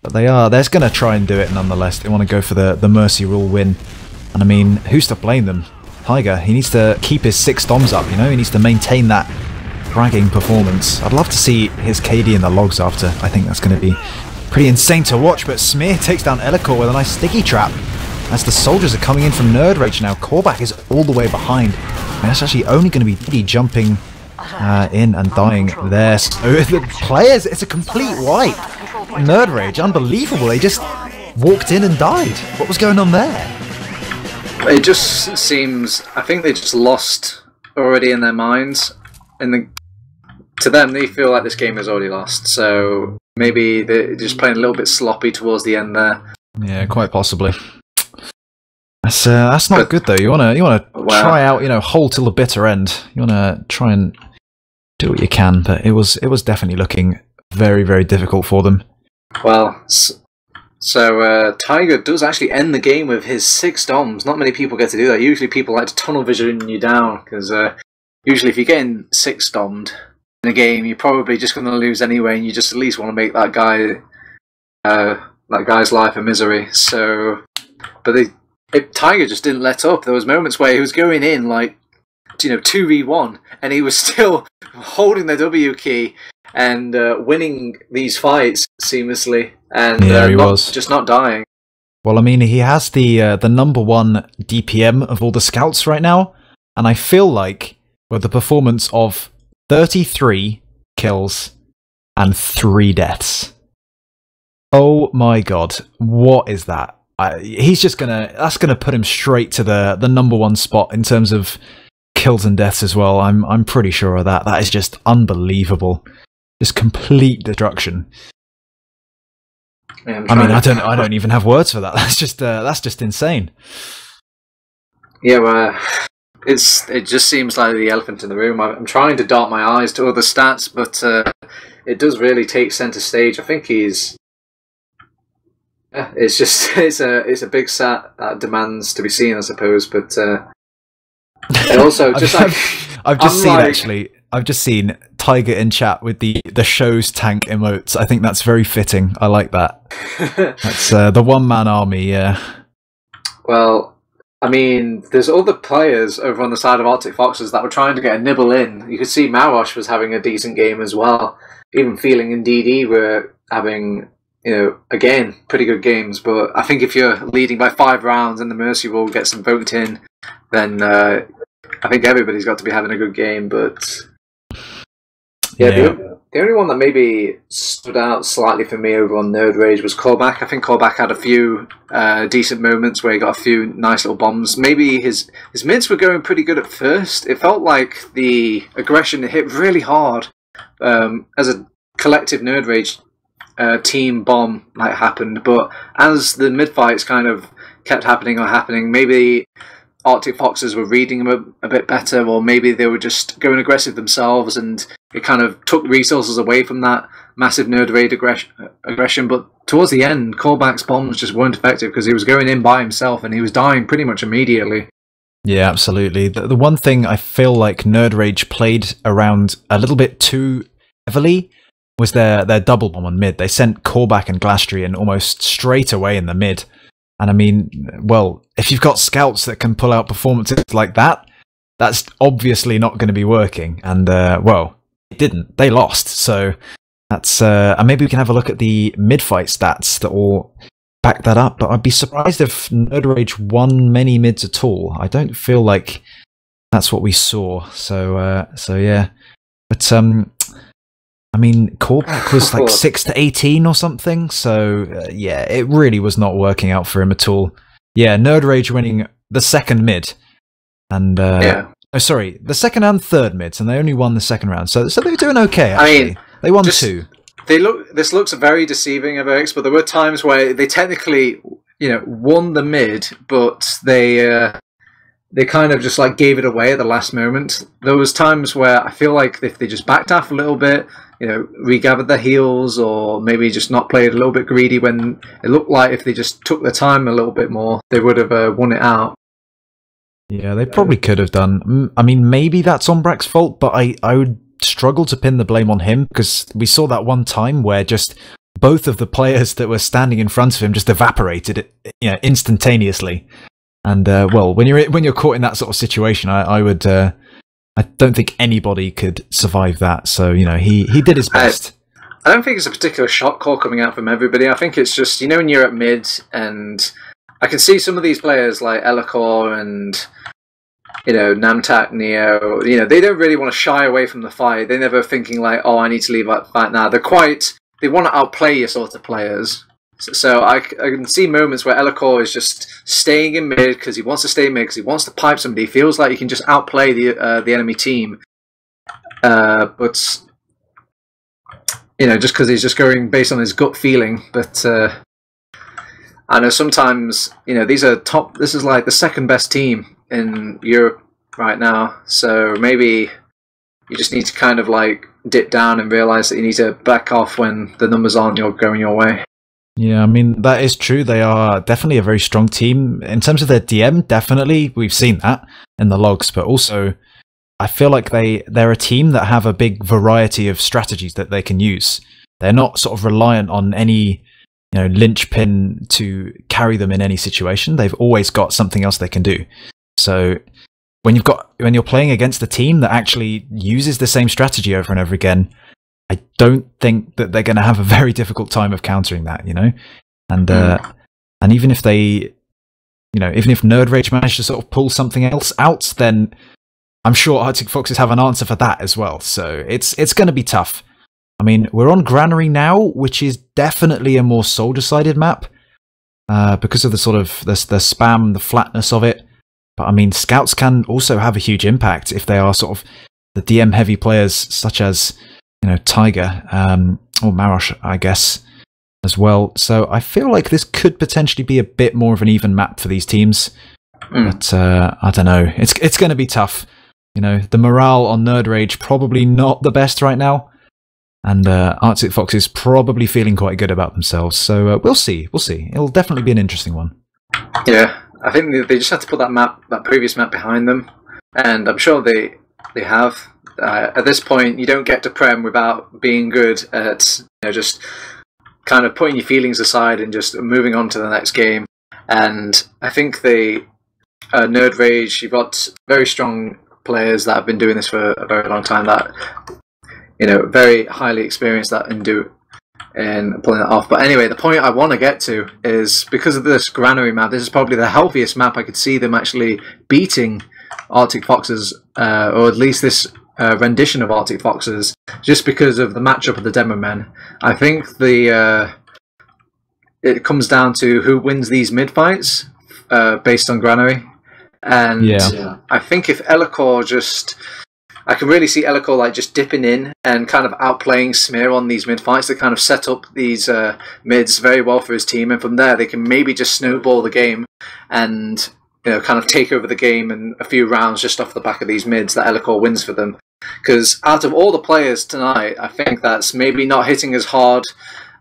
But they're going to try and do it nonetheless. They want to go for the Mercy Rule win. And I mean, who's to blame them? Tiger, he needs to keep his 6 DOMs up, you know, he needs to maintain that bragging performance. I'd love to see his KD in the logs after. I think that's going to be pretty insane to watch, but Smear takes down Elikor with a nice sticky trap. as the soldiers are coming in from nerdRage now. Callback is all the way behind. And that's actually only going to be Diddy jumping in and dying there. So the players, it's a complete wipe. nerdRage, unbelievable. They just walked in and died. What was going on there? It just seems, I think they just lost already in their minds. To them, they feel like this game is already lost. So maybe they're just playing a little bit sloppy towards the end there. Yeah, quite possibly. That's not good though. You wanna try out, whole till the bitter end. You wanna try and do what you can, but it was definitely looking very, very difficult for them. Well, so Tiger does actually end the game with his 6 DOMs. Not many people get to do that. Usually people like to tunnel vision you down, because usually if you're getting 6 DOM'd in a game, you're probably just going to lose anyway, and you just at least want to make that guy's life a misery. So, but Tiger just didn't let up. There was moments where he was going in like 2v1, and he was still holding the W key and winning these fights seamlessly, and he was just not dying. Well, I mean, he has the #1 DPM of all the scouts right now, and I feel like with the performance of 33 kills and 3 deaths. Oh my god, what is that? That's gonna put him straight to the #1 spot in terms of kills and deaths as well. I'm pretty sure of that. That is just unbelievable. Just complete destruction. Yeah, I don't even have words for that. That's just insane. Yeah, well, it just seems like the elephant in the room. I'm trying to dart my eyes to other stats, but it does really take centre stage. I think he's. Yeah, it's a big stat that demands to be seen, I suppose. But it also just I've just seen Tiger in chat with the show's tank emotes. I think that's very fitting. I like that. That's the one-man army. Yeah. Well, I mean, there's other players over on the side of Arctic Foxes that were trying to get a nibble in. You could see Marosh was having a decent game as well. Even Feeling and DD were having, again, pretty good games. But I think if you're leading by 5 rounds and the Mercy Rule gets invoked in, then I think everybody's got to be having a good game. But the only one that maybe stood out slightly for me over on nerdRage was Callback. I think Callback had a few decent moments where he got a few nice little bombs. Maybe his mids were going pretty good at first. It felt like the aggression hit really hard as a collective nerdRage team bomb happened. But as the mid fights kind of kept happening, maybe Arctic Foxes were reading them a bit better, or maybe they were just going aggressive themselves, and it kind of took resources away from that massive nerdRage aggression. But towards the end, Callback's bombs just weren't effective because he was going in by himself and he was dying pretty much immediately. Yeah, absolutely. The one thing I feel like nerdRage played around a little bit too heavily was their double bomb on mid. They sent Callback and Glastry in almost straight away in the mid. And I mean, well, if you've got scouts that can pull out performances like that, that's obviously not going to be working. And, well, it didn't. They lost. So that's... and maybe we can have a look at the mid-fight stats that will back that up. But I'd be surprised if nerdRage won many mids at all. I don't feel like that's what we saw. So yeah. But, I mean, Callback was like 6 to 18 or something, so yeah, it really was not working out for him at all. Yeah, nerdRage winning the second mid, and the second and third mids, and they only won the second round, so they were doing okay. Actually. I mean, they won 2. This looks very deceiving of X, but there were times where they technically, won the mid, but they kind of just gave it away at the last moment. There was times where I feel like if they just backed off a little bit, regathered their heels, or maybe just not played a little bit greedy when it looked like if they just took their time a little bit more, they would have won it out. Yeah, they probably could have done. I mean, maybe that's Ombrax's fault, but I would struggle to pin the blame on him, because we saw that one time where just both of the players that were standing in front of him just evaporated, instantaneously. And well, when you're caught in that sort of situation, I don't think anybody could survive that. So he did his best. I don't think it's a particular shot call coming out from everybody. I think it's just when you're at mid and I can see some of these players like Elacor and Namtak, Neo. They don't really want to shy away from the fight. They're never thinking like, oh, I need to leave that fight now. They want to outplay your sort of players. So I can see moments where Elacor is just staying in mid because he wants to stay mid because he wants to pipe somebody. He feels like he can just outplay the enemy team. But just because he's just going based on his gut feeling. But I know sometimes these are top. This is like the second best team in Europe right now. So maybe you just need to kind of like dip down and realize that you need to back off when the numbers aren't going your way. Yeah, I mean, that is true. They are definitely a very strong team. In terms of their DM, definitely, we've seen that in the logs, but also I feel like they're a team that have a big variety of strategies that they can use. They're not sort of reliant on any linchpin to carry them in any situation. They've always got something else they can do. So when you're playing against a team that actually uses the same strategy over and over again, I don't think that they're going to have a very difficult time of countering that, and even if they, even if nerdRage managed to sort of pull something else out, then I'm sure Arctic Foxes have an answer for that as well. So it's going to be tough. I mean, we're on Granary now, which is definitely a more soldier-sided map because of the sort of the spam, the flatness of it. But I mean, scouts can also have a huge impact if they are sort of the DM-heavy players, such as Tiger, or Marosh, I guess, as well. So I feel like this could potentially be a bit more of an even map for these teams. But I don't know. It's going to be tough. The morale on nerdRage probably not the best right now. And Arctic Fox is probably feeling quite good about themselves. So we'll see. We'll see. It'll definitely be an interesting one. Yeah, I think they just have to put that previous map behind them. And I'm sure they have. At this point, you don't get to Prem without being good at just kind of putting your feelings aside and just moving on to the next game. And I think nerdRage, you've got very strong players that have been doing this for a very long time that very highly experienced in pulling it off. But anyway, the point I want to get to is because of this Granary map, this is probably the healthiest map I could see them actually beating Arctic Foxes, or at least this rendition of Arctic Foxes, just because of the matchup of the demo men. I think it comes down to who wins these mid fights based on Granary, and I think if Elacor I can really see Elacor like just dipping in and kind of outplaying Smear on these mid fights to kind of set up these mids very well for his team, and from there they can maybe just snowball the game and kind of take over the game in a few rounds just off the back of these mids that Elacor wins for them. Because out of all the players tonight, I think that's maybe not hitting as hard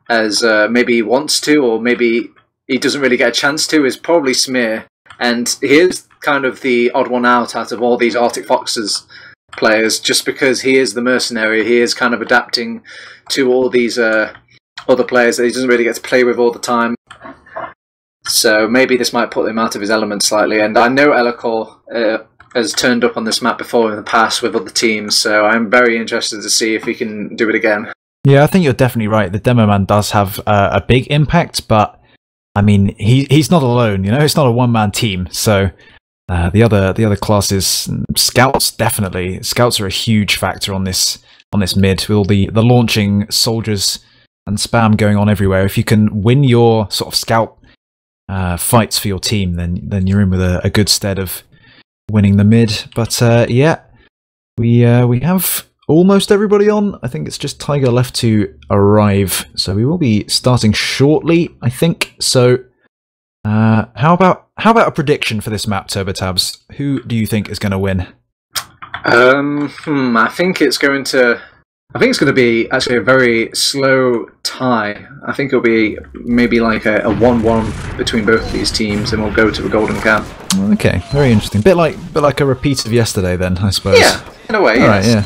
as maybe he wants to, or maybe he doesn't really get a chance to, is probably Smear. And he is kind of the odd one out of all these Arctic Foxes players, just because he is the mercenary. He is kind of adapting to all these other players that he doesn't really get to play with all the time. So maybe this might put him out of his element slightly. And I know Elacor has turned up on this map before in the past with other teams, so I'm very interested to see if he can do it again. Yeah, I think you're definitely right. The demo man does have a big impact, but I mean, he's not alone. It's not a one-man team. So the other classes, scouts definitely. Scouts are a huge factor on this mid with all the launching soldiers and spam going on everywhere. If you can win your sort of scout fights for your team, then you're in with a good stead of winning the mid. But yeah, we have almost everybody on. I think it's just Tiger left to arrive, so we will be starting shortly, I think. So how about a prediction for this map, TurboTabs? Who do you think is going to win? I think it's going to be actually a very slow tie. I think it'll be maybe like a 1-1 between both of these teams, and we'll go to a golden cap. Okay, very interesting. Bit like a repeat of yesterday, then, I suppose. Yeah, in a way. All right, yeah.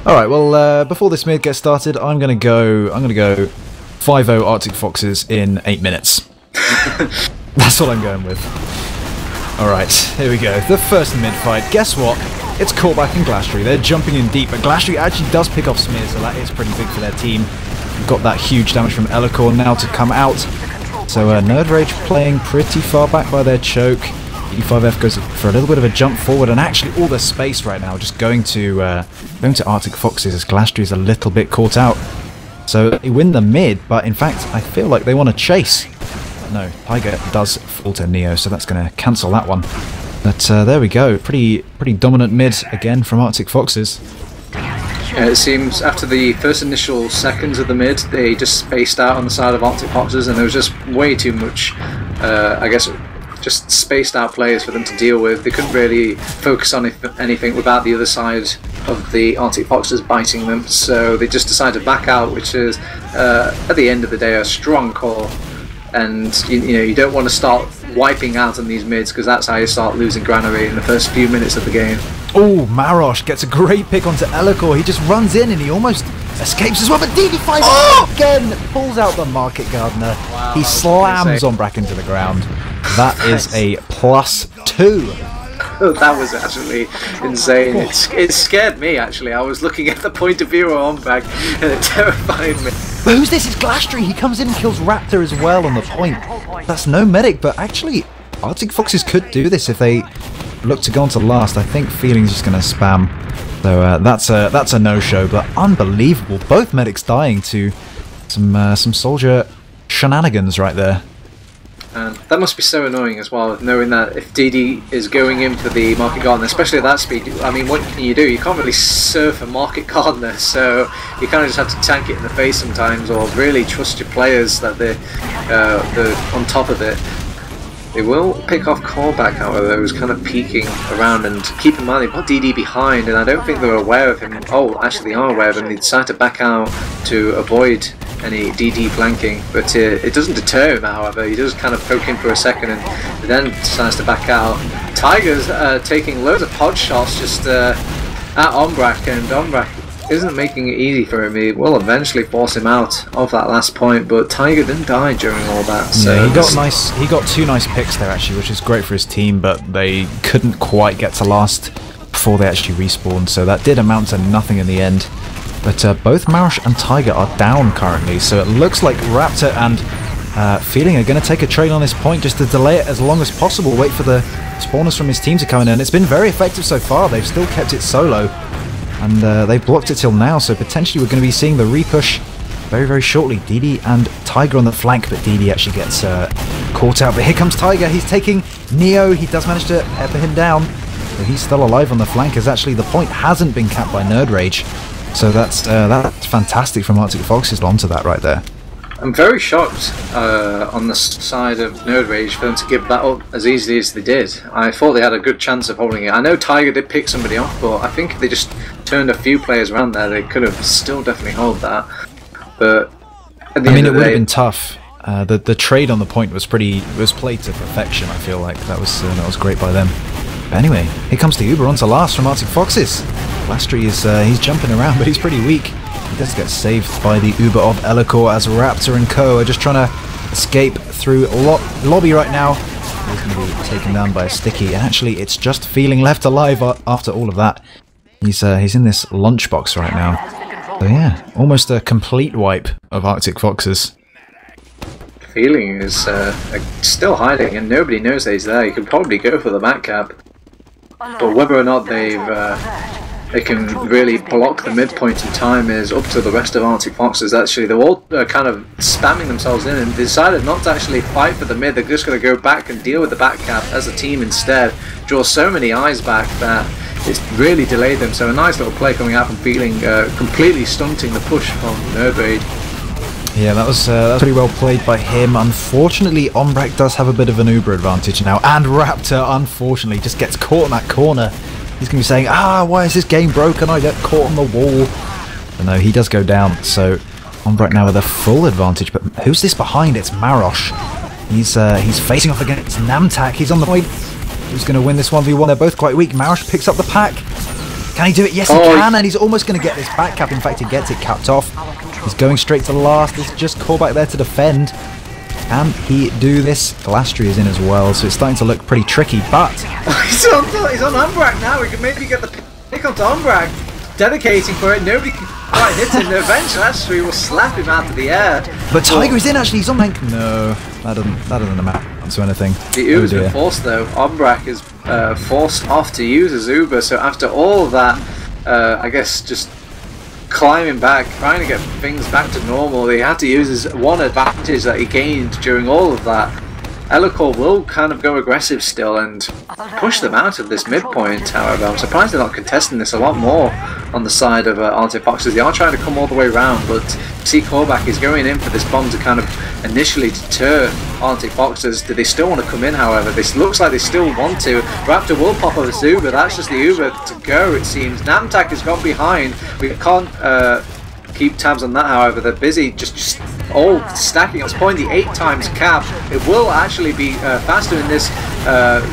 All right. Well, before this mid gets started, I'm gonna go 5-0 Arctic Foxes in 8 minutes. That's what I'm going with. All right, here we go. The first mid fight. Guess what? It's Callback and Glashery. They're jumping in deep, but Glashery actually does pick off Smear, so that is pretty big for their team. We've got that huge damage from Elacor now to come out. So nerdRage playing pretty far back by their choke. E5F goes for a little bit of a jump forward, and actually all the space right now just going to Arctic Foxes as Glastry is a little bit caught out. So they win the mid, but in fact I feel like they want to chase. No, Tiger does fall to Neo, so that's going to cancel that one. But there we go, pretty dominant mid again from Arctic Foxes. Yeah, it seems after the first initial seconds of the mid, they just spaced out on the side of Arctic Foxes, and there was just way too much, I guess, just spaced out players for them to deal with. They couldn't really focus on anything without the other side of the Arctic Foxes biting them, so they just decided to back out, which is, at the end of the day, a strong call. And you don't want to start wiping out on these mids, because that's how you start losing Granary in the first few minutes of the game. Oh, Marosh gets a great pick onto Elikor. He just runs in and he almost escapes as well, but DD5 again pulls out the Market Gardener. Wow, he slams Ombrak into the ground. That is a +2. That was actually insane. It scared me, actually. I was looking at the point of view of Ombrak and it terrified me. But who's this? It's Glastry. He comes in and kills Raptor as well on the point. That's no medic, but actually Arctic Foxes could do this if they look to go on to last. I think Feeling's just going to spam. So that's a no-show, but unbelievable. Both medics dying to some soldier shenanigans right there. And that must be so annoying as well, knowing that if DD is going in for the Market Gardener, especially at that speed, I mean, what can you do? You can't really surf a Market Gardener, so you kind of just have to tank it in the face sometimes, or really trust your players that they're on top of it. They will pick off Callback, however, who's kind of peeking around, and keep in mind they've got DD behind, and I don't think they're aware of him. Oh, actually they are aware of him. They decide to back out to avoid any DD flanking, but it doesn't deter him, however. He does kind of poke in for a second and then decides to back out. Tiger's taking loads of pod shots just at Ombrak, and Ombrak isn't making it easy for him. He will eventually force him out of that last point, but Tiger didn't die during all that. So yeah, he got 2 nice picks there actually, which is great for his team, but they couldn't quite get to last before they actually respawned, so that did amount to nothing in the end. But both Marosh and Tiger are down currently, so it looks like Raptor and Feeling are going to take a trade on this point just to delay it as long as possible, wait for the spawners from his team to come in. It's been very effective so far. They've still kept it solo, and they've blocked it till now, so potentially we're going to be seeing the repush very, very shortly. DD and Tiger on the flank, but DD actually gets caught out. But here comes Tiger. He's taking Neo. He does manage to pepper him down, but he's still alive on the flank, as actually the point hasn't been capped by nerdRage. So that's fantastic from Arctic Foxes onto that right there. I'm very shocked on the side of nerdRage for them to give that up as easily as they did. I thought they had a good chance of holding it. I know Tiger did pick somebody off, but I think if they just turned a few players around there, they could have still definitely held that. But at the end of the day, it would have been tough. The trade on the point was played to perfection. I feel like that was great by them. But anyway, here comes the Uber onto last from Arctic Foxes. Glastry is he's jumping around, but he's pretty weak. He does get saved by the Uber of Elikor as Raptor and co are just trying to escape through lobby right now. He's going to be taken down by a sticky, and actually it's just Feeling left alive after all of that. He's in this lunchbox right now. So yeah, almost a complete wipe of Arctic Foxes. Feeling is still hiding, and nobody knows that he's there. He could probably go for the back cap, but whether or not they can really block the midpoint in time is up to the rest of Arctic Foxes. Actually, they're all kind of spamming themselves in, and decided not to actually fight for the mid. They're just going to go back and deal with the back cap as a team instead. Draw so many eyes back that it's really delayed them. So a nice little play coming out from Feeling, completely stunting the push from nerdRage. Yeah, that was pretty well played by him. Unfortunately, Ombrak does have a bit of an Uber advantage now, and Raptor, unfortunately, just gets caught in that corner. He's going to be saying, why is this game broken? I get caught on the wall. But no, he does go down, so Ombrak now with a full advantage. But who's this behind? It's Marosh. He's facing off against Namtak. He's on the point. Who's going to win this 1v1? They're both quite weak. Marosh picks up the pack. Can he do it? Yes, he can, and he's almost going to get this back cap. In fact, he gets it capped off. He's going straight to the last. There's just callback there to defend. Can he do this? Glastry is in as well, so it's starting to look pretty tricky, but... he's on Ombrak now. We can maybe get the pick onto Ombrak. Dedicating for it. Nobody can quite hit him. Eventually, actually, will slap him out of the air. But Tiger is in, actually. He's on rank. No. That doesn't amount to anything. The Uber's been forced though. Ombrak is forced off to use his Uber, so after all of that, I guess just climbing back, trying to get things back to normal, he had to use his one advantage that he gained during all of that. Elikor will kind of go aggressive still and push them out of this midpoint, however. I'm surprised they're not contesting this a lot more on the side of Arctic Foxes. They are trying to come all the way around, but see Korbak is going in for this bomb to kind of initially deter Arctic Foxes. Do they still want to come in, however? This looks like they still want to. Raptor will pop up his Uber. That's just the Uber to go, it seems. Namtak has gone behind. We can't keep tabs on that, however. They're busy just all stacking up. It's point the 8 times cap. It will actually be faster in this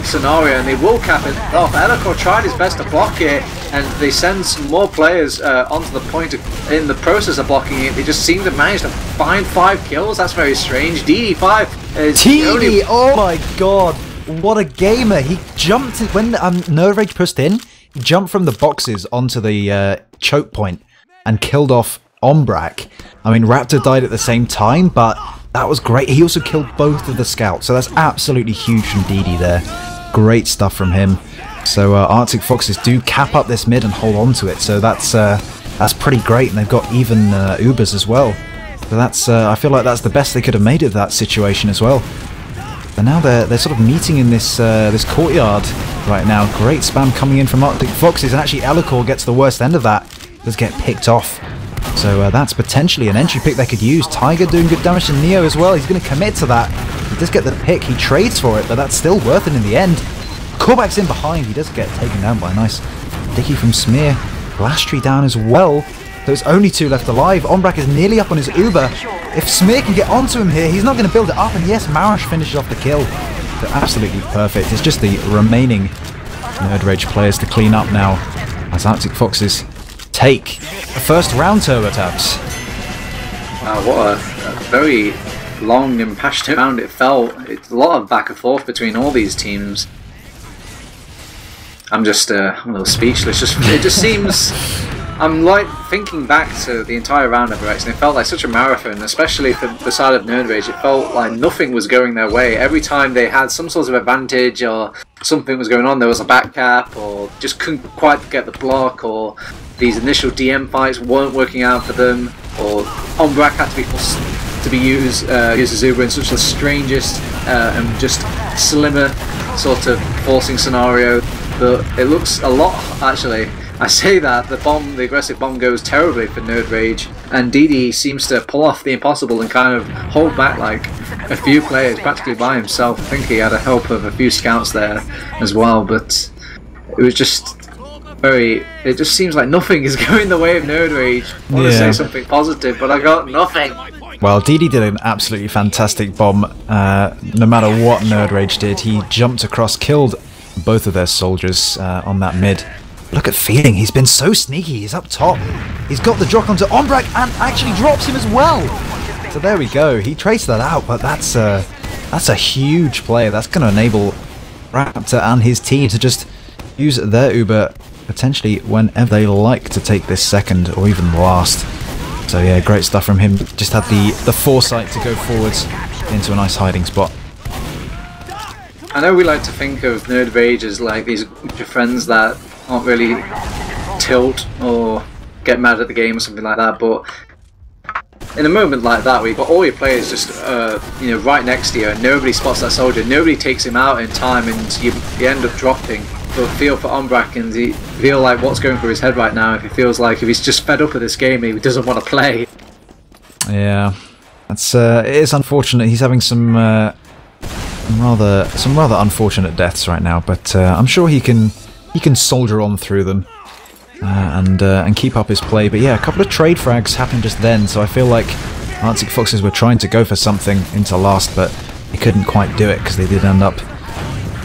scenario, and they will cap it off. Elikor tried his best to block it, and they send some more players onto the point in the process of blocking it. They just seem to manage to find 5 kills. That's very strange. DD5 is TD, oh my god, what a gamer. He jumped when nerdRage pushed in. He jumped from the boxes onto the choke point and killed off Ombrak. I mean, Raptor died at the same time, but that was great. He also killed both of the scouts, so that's absolutely huge from DD there. Great stuff from him. So Arctic Foxes do cap up this mid and hold on to it, so that's pretty great, and they've got even Ubers as well. So that's I feel like that's the best they could have made of that situation as well. And now they're sort of meeting in this this courtyard right now. Great spam coming in from Arctic Foxes, and actually Elikor gets the worst end of that. Does get picked off. So that's potentially an entry pick they could use. Tiger doing good damage to Neo as well. He's going to commit to that. He does get the pick. He trades for it, but that's still worth it in the end. Korbak's in behind. He does get taken down by a nice dicky from Smear. Glastry down as well. There's only 2 left alive. Ombrak is nearly up on his Uber. If Smear can get onto him here, he's not going to build it up. And yes, Marash finishes off the kill. They're absolutely perfect. It's just the remaining nerdRage players to clean up now as Arctic Foxes take the first round TurboTabs. Wow, what a very long and passionate round it felt. It's a lot of back and forth between all these teams. I'm just I'm a little speechless. It just seems, I'm like thinking back to the entire round of Rex, and it felt like such a marathon, especially for the side of nerdRage. It felt like nothing was going their way. Every time they had some sort of advantage or something was going on, there was a back cap, or just couldn't quite get the block, or these initial DM fights weren't working out for them, or Ombrak had to be forced to use his Uber in such the strangest and just slimmer sort of forcing scenario. But it looks a lot, actually. I say that the aggressive bomb goes terribly for nerdRage, and DD seems to pull off the impossible and kind of hold back like a few players practically by himself. I think he had a help of a few scouts there as well, but it was just it just seems like nothing is going the way of nerdRage. I want to say something positive, but I got nothing. Well, DD did an absolutely fantastic bomb. No matter what nerdRage did, he jumped across, killed both of their soldiers on that mid. Look at Feeling, he's been so sneaky, he's up top. He's got the drop onto Ombrak and actually drops him as well. So there we go, he traced that out, but that's a huge play. That's going to enable Raptor and his team to just use their Uber potentially whenever they like to take this second or even last. So yeah, great stuff from him. Just had the foresight to go forwards into a nice hiding spot. I know we like to think of nerdRage as like these group of friends that aren't really tilt or get mad at the game or something like that, but in a moment like that, we've got all your players just right next to you, and nobody spots that soldier, nobody takes him out in time, and you end up dropping. But feel for Ombrak, and you feel like what's going through his head right now. If he feels like if he's just fed up with this game, he doesn't want to play. Yeah, that's it is unfortunate. He's having some rather unfortunate deaths right now, but I'm sure he can soldier on through them and keep up his play. But yeah, a couple of trade frags happened just then, so I feel like Arctic Foxes were trying to go for something into last, but they couldn't quite do it because they did end up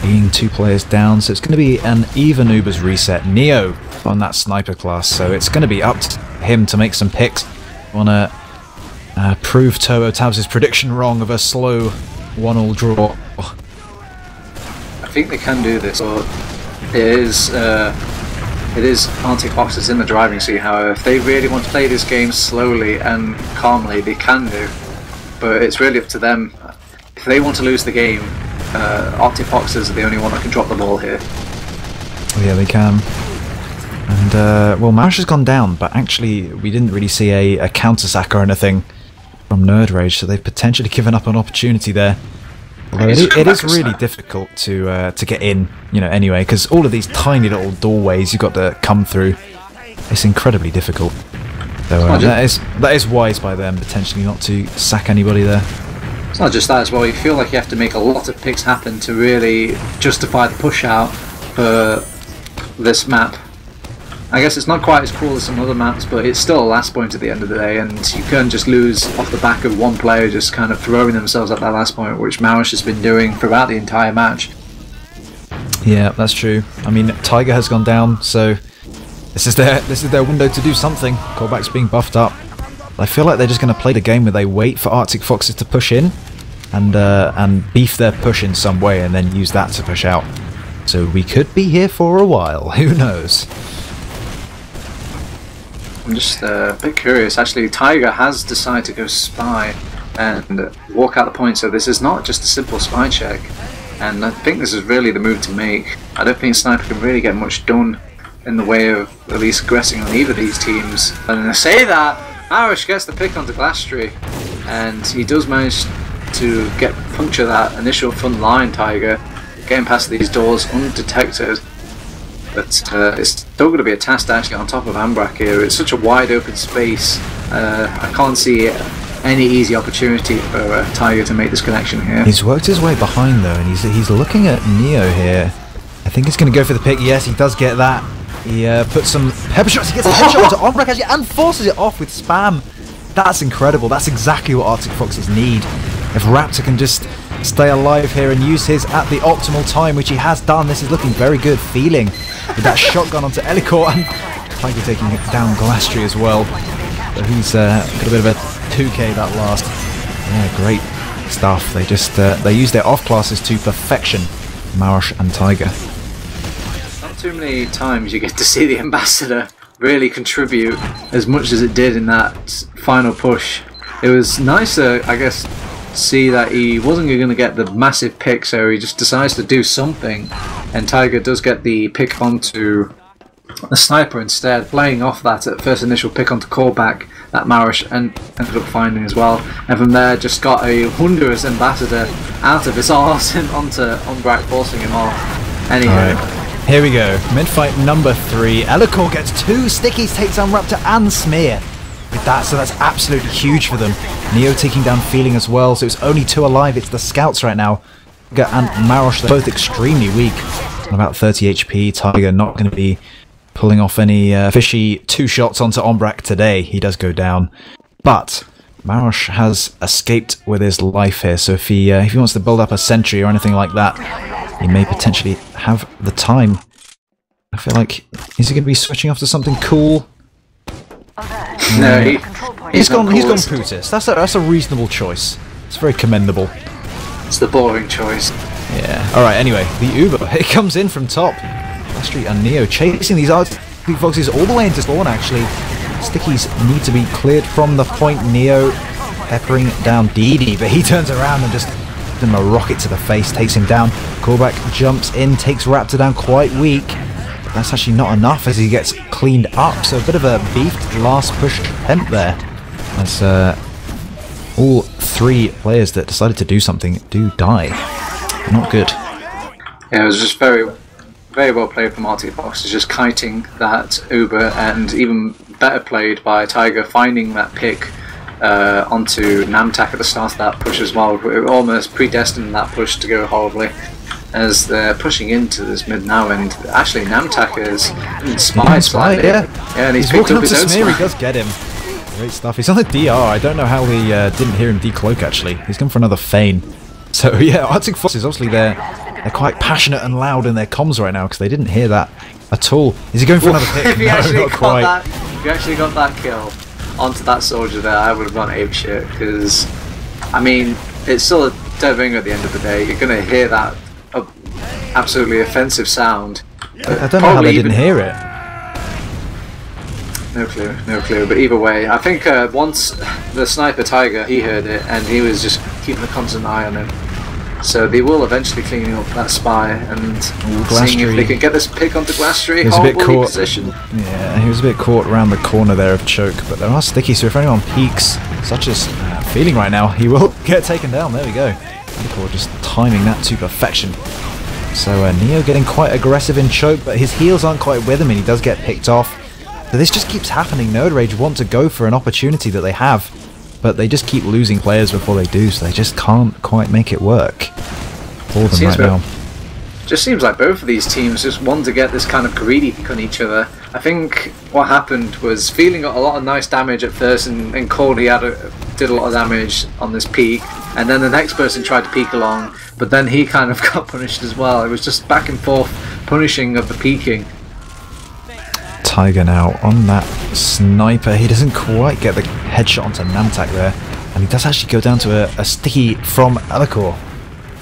being 2 players down. So it's going to be an even Ubers reset. Neo on that sniper class, so it's going to be up to him to make some picks. Want to prove TurboTabs' prediction wrong of a slow 1-all draw. I think they can do this, or it is Arctic Foxes in the driving seat. However, if they really want to play this game slowly and calmly, they can do, but it's really up to them. If they want to lose the game, Arctic Foxes are the only one that can drop the ball here. Oh, yeah, they can. And, well, Marish has gone down, but actually we didn't really see a counter-sack or anything from nerdRage, so they've potentially given up an opportunity there. Although it is really difficult to get in, you know, anyway, because all of these tiny little doorways you've got to come through. It's incredibly difficult. So that is wise by them, potentially not to sack anybody there. It's not just that as well, you feel like you have to make a lot of picks happen to really justify the push out for this map. I guess it's not quite as cool as some other maps, but it's still a last point at the end of the day, and you can't just lose off the back of one player just kind of throwing themselves at that last point, which Marish has been doing throughout the entire match. Yeah, that's true. I mean, Tiger has gone down, so this is their window to do something. Callback's being buffed up. I feel like they're just going to play the game where they wait for Arctic Foxes to push in, and beef their push in some way, and then use that to push out. So we could be here for a while. Who knows? I'm just a bit curious. Actually, Tiger has decided to go spy and walk out the point, so this is not just a simple spy check. And I think this is really the move to make. I don't think Sniper can really get much done in the way of at least aggressing on either of these teams. And I say that, Marish gets the pick onto Glastrey, and he does manage to puncture that initial front line, Tiger, getting past these doors undetected. But it's still going to be a task to actually get on top of Ambrak here. It's such a wide open space. I can't see any easy opportunity for Tiger to make this connection here. He's worked his way behind though, and he's looking at Neo here. I think he's going to go for the pick. Yes, he does get that. He puts some pepper shots. He gets a headshot onto Ambrak actually and forces it off with spam. That's incredible. That's exactly what Arctic Foxes need. If Raptor can just stay alive here and use his at the optimal time, which he has done, this is looking very good. Feeling with that shotgun onto Elicor, and Tiger taking it down Glastry as well. So he's got a bit of a 2k that last. Yeah, great stuff. They just they use their off classes to perfection, Marish and Tiger. Not too many times you get to see the Ambassador really contribute as much as it did in that final push. It was nice to, I guess, see that he wasn't going to get the massive pick, so he just decides to do something, and Tiger does get the pick onto the Sniper instead, playing off that at first initial pick onto callback that Marish ended up finding as well, and from there just got a wondrous Ambassador out of his arse and onto Umbrak, forcing him off. Anyhow, right, here we go, mid-fight number 3. Elicor gets 2 stickies, takes down Raptor and Smear with that, so that's absolutely huge for them. Neo taking down Feeling as well, so it's only 2 alive. It's the scouts right now, and Marish, they're both extremely weak, on about 30 HP. Tiger not going to be pulling off any fishy 2 shots onto Umbrak today. He does go down, but Marish has escaped with his life here, so if he wants to build up a sentry or anything like that, he may potentially have the time. I feel like, is he going to be switching off to something cool? no, he's gone Putis. That's a reasonable choice. It's very commendable. It's the boring choice. Yeah. Alright, anyway, the Uber, it comes in from top. Glastry and Neo chasing these Arctic Foxes all the way into spawn, actually. Stickies need to be cleared from the point. Neo peppering down DD, but he turns around and just gives him a rocket to the face, takes him down. Callback jumps in, takes Raptor down quite weak. That's actually not enough as he gets cleaned up, so a bit of a beefed last push attempt there. As all 3 players that decided to do something do die. Not good. Yeah, it was just very, very well played from Arctic Foxes, just kiting that Uber, and even better played by Tiger finding that pick onto Namtak at the start of that push as well. We almost predestined that push to go horribly. As they're pushing into this mid now, and actually Namtak is inspired slightly. Yeah, and he's walking up his to own Smear, he does get him. Great stuff. He's on the DR. I don't know how he didn't hear him decloak actually. He's gone for another feign. So yeah, Arctic Foxes, obviously they're quite passionate and loud in their comms right now because they didn't hear that at all. Is he going for another pick? If he No, actually not quite. if you actually got that kill onto that soldier there, I would have gone apeshit, because I mean it's still a dead ringer at the end of the day. You're going to hear that absolutely offensive sound. I don't know how they didn't hear it. No clue, but either way, I think once the Sniper Tiger, he heard it, and he was just keeping a constant eye on him. So they will eventually clean up that spy and seeing if they can get this pick onto Glassery. He was a bit caught. Position. Yeah, he was a bit caught around the corner there of Choke, but there are sticky, so if anyone peeks, such as feeling right now, he will get taken down. There we go. Alikor just timing that to perfection. So Neo getting quite aggressive in Choke, but his heels aren't quite with him and he does get picked off. So this just keeps happening. nerdRage want to go for an opportunity that they have, but they just keep losing players before they do, so they just can't quite make it work for them right now. Just seems like both of these teams just want to get this kind of greedy pick on each other. I think what happened was Feeling got a lot of nice damage at first, and Cordy did a lot of damage on this peak, and then the next person tried to peek along, but then he kind of got punished as well. It was just back and forth punishing of the peeking. Tiger now on that sniper. He doesn't quite get the headshot onto Namtak there, and he does actually go down to a sticky from Alikor.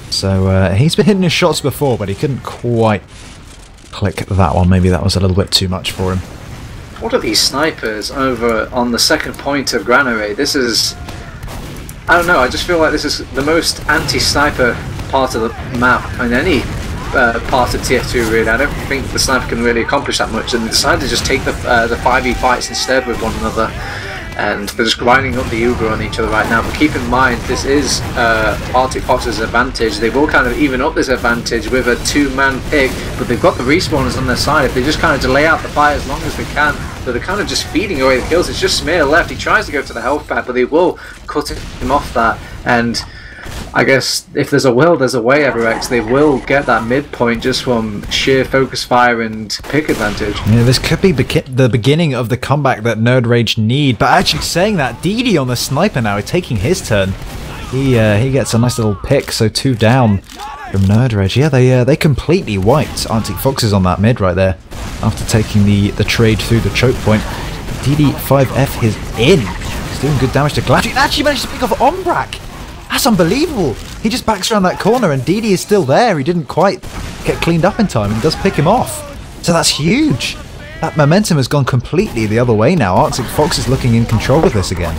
So he's been hitting his shots before, but he couldn't quite click that one. Maybe that was a little bit too much for him. What are these snipers over on the second point of Granary? This is... I don't know, I just feel like this is the most anti-sniper part of the map in any part of TF2 really. I don't think the sniper can really accomplish that much, and they decided to just take the 5v fights instead with one another, and they're just grinding up the Uber on each other right now. But keep in mind, this is Arctic Fox's advantage. They will kind of even up this advantage with a 2-man pick, but they've got the respawners on their side. If they just kind of delay out the fight as long as they can, so they're kind of just feeding away the kills. It's just Smear left. He tries to go to the health pad, but they will cut him off that, and I guess if there's a will, there's a way, Everex. They will get that midpoint just from sheer focus fire and pick advantage. Yeah, this could be the beginning of the comeback that nerdRage need. But actually saying that, degu on the sniper now is taking his turn. He gets a nice little pick, so 2 down from nerdRage. Yeah, they completely wiped Arctic Foxes on that mid right there after taking the trade through the choke point. DD5F is in. He's doing good damage to Glass. He actually managed to pick off Ombrak. That's unbelievable! He just backs around that corner and degu is still there. He didn't quite get cleaned up in time and does pick him off. So that's huge! That momentum has gone completely the other way now. Arctic Fox is looking in control of this again.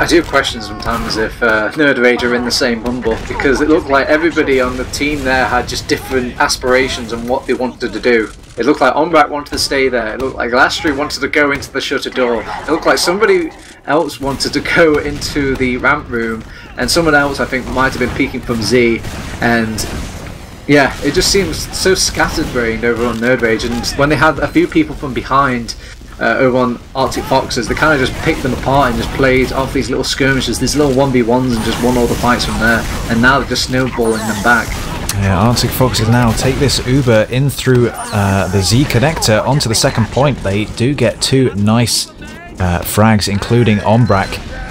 I do question sometimes if nerdRage are in the same bumble, because it looked like everybody on the team there had just different aspirations on what they wanted to do. It looked like Ombrak wanted to stay there, it looked like Glassery wanted to go into the shutter door, it looked like somebody else wanted to go into the ramp room, and someone else I think might have been peeking from Z, and yeah, it just seems so scattered-brained over on nerdRage, and when they had a few people from behind over on Arctic Foxes, they kind of just picked them apart and just played off these little skirmishes, these little 1v1s, and just won all the fights from there, and now they're just snowballing them back. Yeah, Arctic Foxes now take this Uber in through the Z connector onto the second point. They do get 2 nice frags, including Ombrak.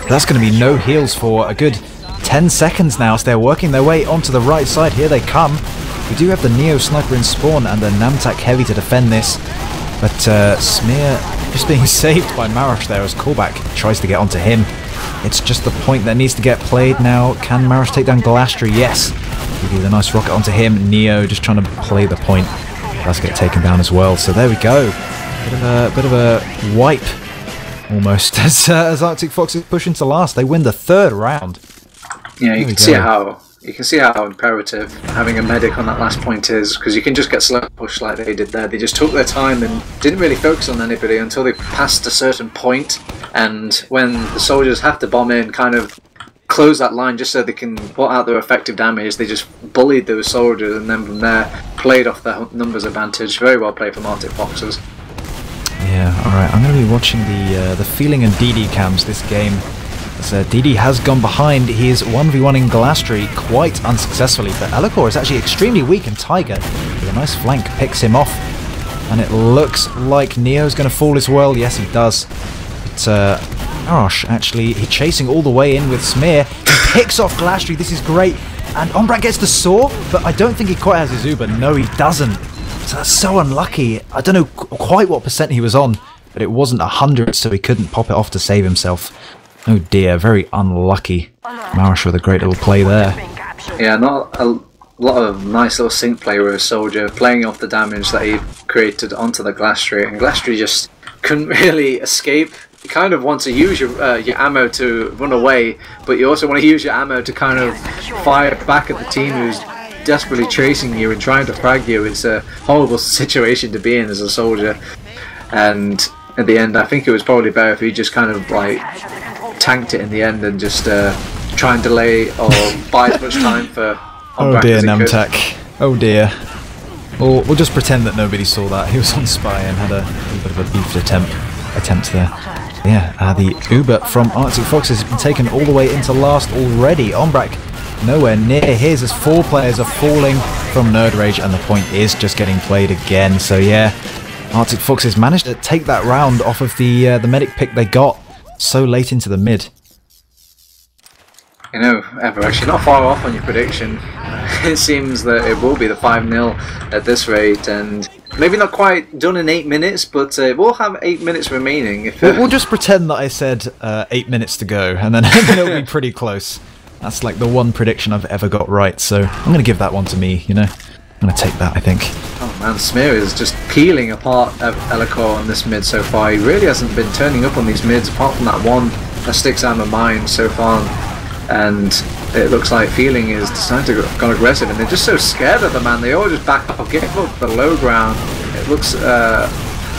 That's going to be no heals for a good 10 seconds now, so they're working their way onto the right side. Here they come. We do have the Neo Sniper in spawn and the Namtak Heavy to defend this, but Smear just being saved by Marosh there as Callback tries to get onto him. It's just the point that needs to get played now. Can Marosh take down Glassery? Yes. Give the nice rocket onto him. Neo just trying to play the point. Does get taken down as well. So there we go. Bit of a wipe almost as Arctic Fox is pushing to last. They win the 3rd round. Yeah, you can see how imperative having a medic on that last point is, because you can just get slow push like they did there. They just took their time and didn't really focus on anybody until they passed a certain point, and when the soldiers have to bomb in, kind of close that line just so they can put out their effective damage, they just bullied those soldiers, and then from there played off their numbers advantage. Very well played from Arctic Foxes. Yeah, alright, I'm going to be watching the Feeling and DD cams this game. As DD has gone behind, he is 1v1ing Glassery quite unsuccessfully, but Alikor is actually extremely weak, and Tiger, with a nice flank, picks him off. And it looks like Neo's going to fall as well. Yes, he does. But Marosh, actually, he's chasing all the way in with Smear. He picks off Glassery. This is great. And Ombrak gets the saw, but I don't think he quite has his Uber. No, he doesn't. So that's so unlucky. I don't know quite what percent he was on, but it wasn't 100, so he couldn't pop it off to save himself. Oh dear, very unlucky. Marosh with a great little play there. Yeah, not a lot of nice little sync play with a soldier, playing off the damage that he created onto the Glassery, and Glassery just couldn't really escape you kind of want to use your ammo to run away, but you also want to use your ammo to kind of fire back at the team who's desperately chasing you and trying to frag you. It's a horrible situation to be in as a soldier, and at the end I think it was probably better if he just kind of like tanked it in the end and just try and delay or buy as much time for oh dear, Namtak. Oh dear. We'll just pretend that nobody saw that. He was on spy and had a bit of a beefed attempt there. Yeah, the Uber from Arctic Foxes has been taken all the way into last already. Ombrak nowhere near his as 4 players are falling from nerdRage, and the point is just getting played again. So yeah, Arctic Foxes managed to take that round off of the medic pick they got so late into the mid. You know, nerdRage, you're not far off on your prediction. It seems that it will be the 5-0 at this rate, and maybe not quite done in 8 minutes, but we'll have 8 minutes remaining. If we'll just pretend that I said 8 minutes to go, and then it'll be pretty close. That's like the one prediction I've ever got right, so I'm going to give that one to me, you know? I'm going to take that, I think. Oh man, Smear is just peeling apart Elikor on this mid so far. He really hasn't been turning up on these mids, apart from that one that sticks out of my mind so far. And it looks like Feeling is deciding to go aggressive, and they're just so scared of the man. They all just back up, give up the low ground. It looks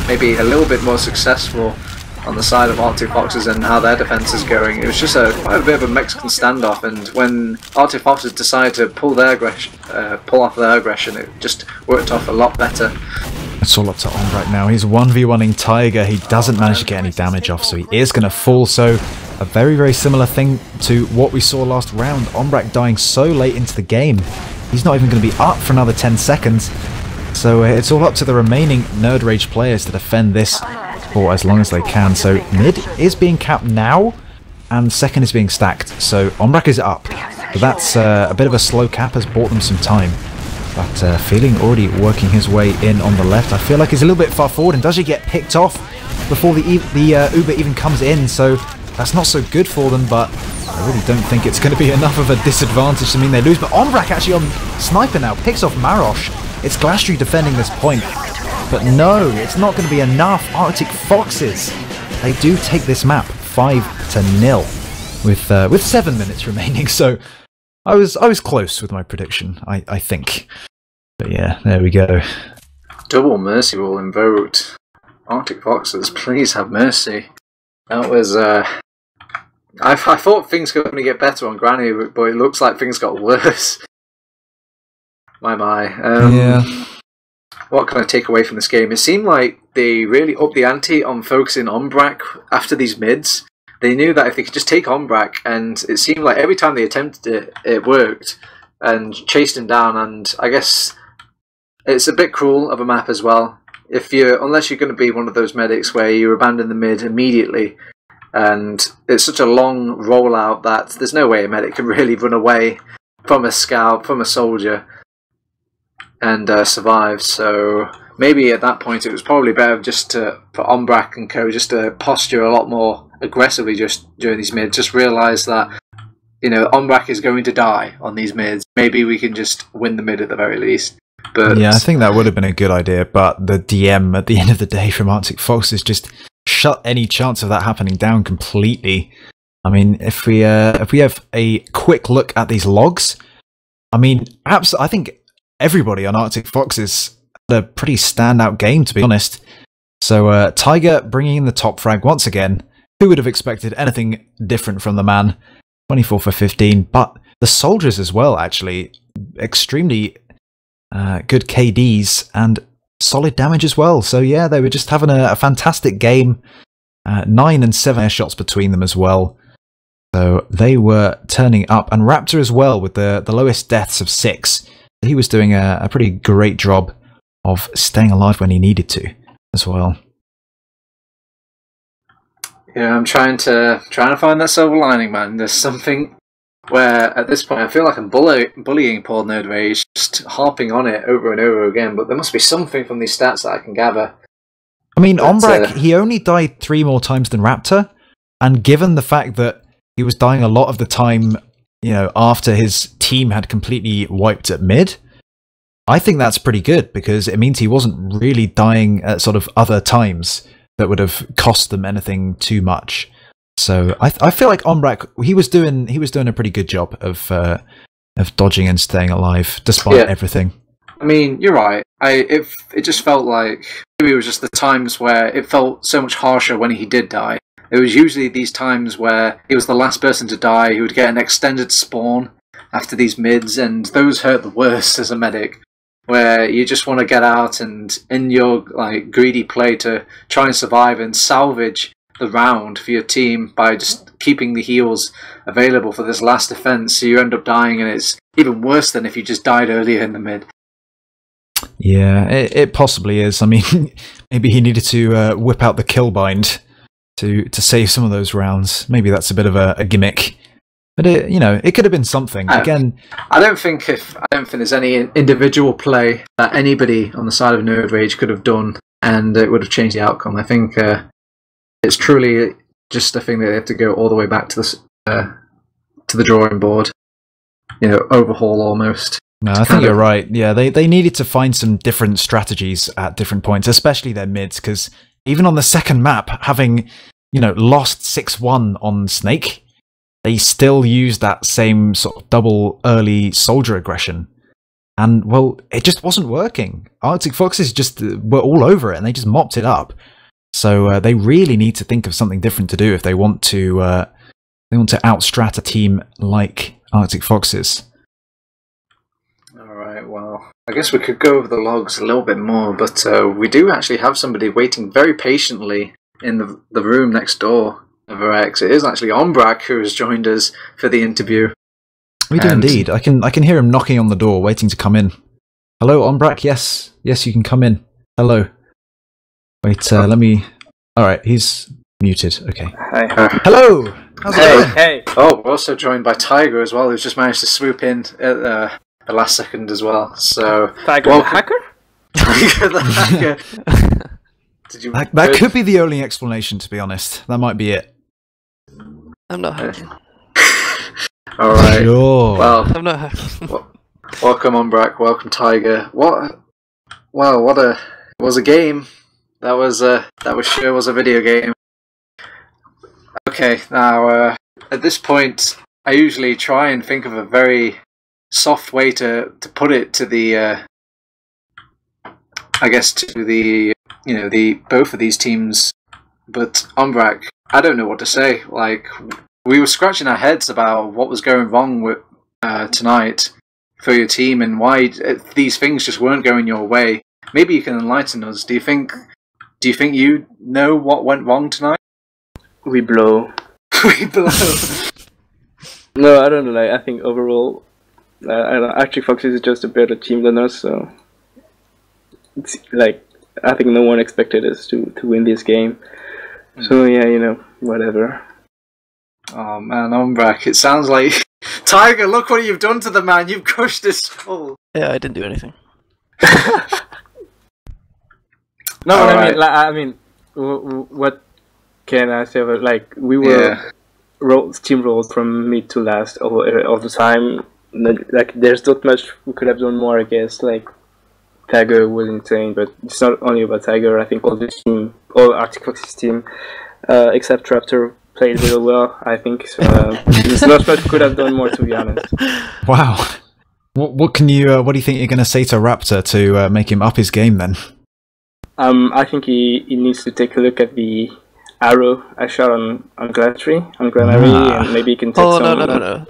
maybe a little bit more successful on the side of Arctic Foxes and how their defense is going. It was just quite a bit of a Mexican standoff, and when Arctic Foxes decided to pull off their aggression, it just worked off a lot better. It's all up to On right now. He's 1v1ing Tiger. He doesn't manage to get any damage off, so he is going to fall. So a very, very similar thing to what we saw last round. Ombrak dying so late into the game. He's not even going to be up for another 10 seconds. So it's all up to the remaining nerdRage players to defend this for as long as they can. So mid is being capped now, and second is being stacked. So Ombrak is up. But that's a bit of a slow cap, has bought them some time. But Feeling already working his way in on the left. I feel like he's a little bit far forward, and does he get picked off before the Uber even comes in? So that's not so good for them, but I really don't think it's going to be enough of a disadvantage to mean they lose. But Ombrak actually on Sniper now picks off Marosh. It's Glastry defending this point. But no, it's not going to be enough. Arctic Foxes, they do take this map 5-0 with 7 minutes remaining. So I was close with my prediction, I think. But yeah, there we go. Double mercy rule invoked. Arctic Foxes, please have mercy. That was I thought things were going to get better on Granary, but it looks like things got worse. My. Yeah. What can I take away from this game? It seemed like they really upped the ante on focusing on Ombrak after these mids. They knew that if they could just take Ombrak, and it seemed like every time they attempted it, it worked, and chased him down. And I guess it's a bit cruel of a map as well. Unless you're going to be one of those medics where you abandon the mid immediately, and it's such a long rollout that there's no way a medic can really run away from a scout, from a soldier, and survive. So maybe at that point it was probably better just for Ombrak and co just to posture a lot more aggressively just during these mids. Just realise that, you know, Ombrak is going to die on these mids. Maybe we can just win the mid at the very least. But yeah, I think that would have been a good idea, but the DM at the end of the day from Arctic Foxes just shut any chance of that happening down completely. I mean, if we have a quick look at these logs, I mean, perhaps I think everybody on Arctic Foxes had a pretty standout game, to be honest. So Tiger bringing in the top frag once again. Who would have expected anything different from the man? 24 for 15, but the soldiers as well, actually, extremely good KDs and solid damage as well. So yeah, they were just having a fantastic game. 9 and 7 air shots between them as well. So they were turning up. And Raptor as well with the lowest deaths of 6. He was doing a pretty great job of staying alive when he needed to as well. Yeah, I'm trying to find that silver lining, man. There's something where at this point I feel like I'm bullying poor nerdRage, just harping on it over and over again, but there must be something from these stats that I can gather. I mean, Ombrak, he only died 3 more times than Raptor, and given the fact that he was dying a lot of the time, you know, after his team had completely wiped at mid, I think that's pretty good, because it means he wasn't really dying at sort of other times that would have cost them anything too much. So I feel like Ombrak, he was doing a pretty good job of dodging and staying alive despite everything. I mean, you're right. It just felt like maybe it was just the times where it felt so much harsher when he did die. It was usually these times where he was the last person to die, who would get an extended spawn after these mids, and those hurt the worst as a medic, where you just want to get out and in your like greedy play to try and survive and salvage the round for your team by just keeping the heals available for this last defense, so you end up dying, and it's even worse than if you just died earlier in the mid. Yeah, it possibly is. I mean, maybe he needed to whip out the kill bind to save some of those rounds. Maybe that's a bit of a gimmick, but it could have been something. Again, I don't think there's any individual play that anybody on the side of nerdRage could have done, and it would have changed the outcome. I think it's truly just a thing that they have to go all the way back to the drawing board. Overhaul almost. No, I think you're right. Yeah, they needed to find some different strategies at different points, especially their mids, because even on the second map, having lost 6-1 on Snake, they still used that same sort of double early soldier aggression, and well, it just wasn't working. Arctic Foxes just were all over it, and they just mopped it up. So they really need to think of something different to do if they want to outstrat a team like Arctic Foxes. Alright, well, I guess we could go over the logs a little bit more, but we do actually have somebody waiting very patiently in the room next door of Rex. It is actually Ombrak who has joined us for the interview. We do indeed. I can hear him knocking on the door, waiting to come in. Hello, Ombrak. Yes, you can come in. Hello. Wait, let me... Alright, he's muted. Okay. Hi. Hello! How's it going? Hey! Oh, we're also joined by Tiger as well, who's just managed to swoop in at the last second as well. So, Tiger the hacker? Tiger the hacker. That could be the only explanation, to be honest. That might be it. I'm not hacking. Alright. Sure. Well, I'm not hacking. Welcome, Ombrak. Welcome, Tiger. It was a game. That sure was a video game. Okay, now at this point, I usually try and think of a very soft way to put it to the, I guess to the both of these teams. But Ombrak, I don't know what to say. Like, we were scratching our heads about what was going wrong with tonight for your team and why these things just weren't going your way. Maybe you can enlighten us. Do you think you know what went wrong tonight? We blow. We blow. No, I don't know. Like, I think overall, actually Foxes is just a better team than us. So it's like I think no one expected us to win this game. So yeah, whatever. Oh man, Ombrak, it sounds like Tiger. Look what you've done to the man. You've crushed his skull. Yeah, I didn't do anything. No, I mean, what can I say about, like, we were steamrolled from mid to last all the time. Like, there's not much we could have done more, I guess. Like, Tiger was insane, but it's not only about Tiger. I think all Arctic Fox's team, except Raptor, played really well, I think. So, there's not much we could have done more, to be honest. Wow. What do you think you're going to say to Raptor to make him up his game then? I think he needs to take a look at the arrow I shot on Granary, and maybe he can take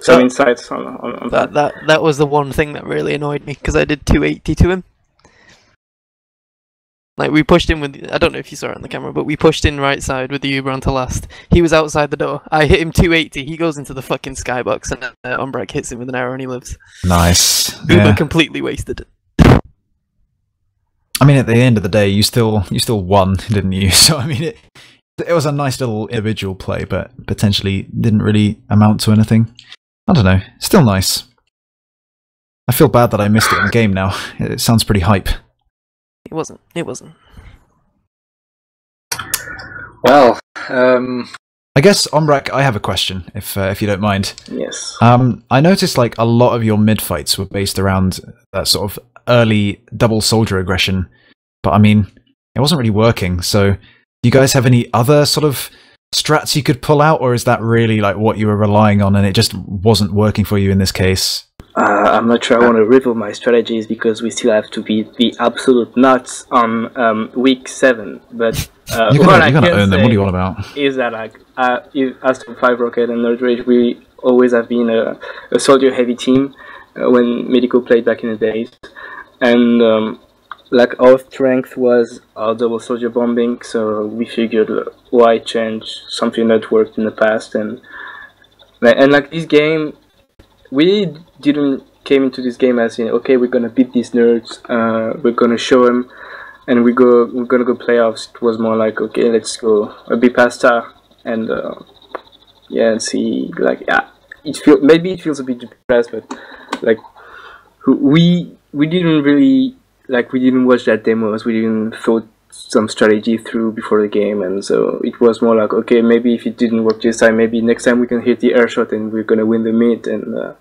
some insights on that. That was the one thing that really annoyed me, because I did 280 to him. Like, we pushed in with, I don't know if you saw it on the camera, but we pushed in right side with the Uber onto last. He was outside the door. I hit him 280. He goes into the fucking skybox, and Ombrak hits him with an arrow, and he lives. Nice. Uber completely wasted. I mean, at the end of the day, you still won, didn't you? So I mean, it was a nice little individual play, but potentially didn't really amount to anything. I don't know. Still nice. I feel bad that I missed it in the game now. It sounds pretty hype. It wasn't. Well, I guess, Ombrak, I have a question, if you don't mind. Yes. I noticed like a lot of your mid fights were based around that sort of early double soldier aggression, but I mean, it wasn't really working. So, you guys have any other sort of strats you could pull out, or is that really like what you were relying on and it just wasn't working for you in this case? I'm not sure I want to reveal my strategies because we still have to beat the absolute nuts on week 7. But you're gonna own them. What do you want about? Is that like as to 5 Rocket and nerdRage, we always have been a soldier-heavy team when Medico played back in the days, and like our strength was our double soldier bombing. So we figured why change something that worked in the past, and like this game. We didn't came into this game as okay, we're gonna beat these nerds, we're gonna show them, and we're gonna go playoffs. It was more like, okay, let's go a bit pasta and and see, like, maybe it feels a bit depressed, but like we didn't really, like, we didn't watch that demos, we didn't thought some strategy through before the game, and so it was more like, okay, maybe if it didn't work this time, maybe next time we can hit the air shot and we're gonna win the mid, and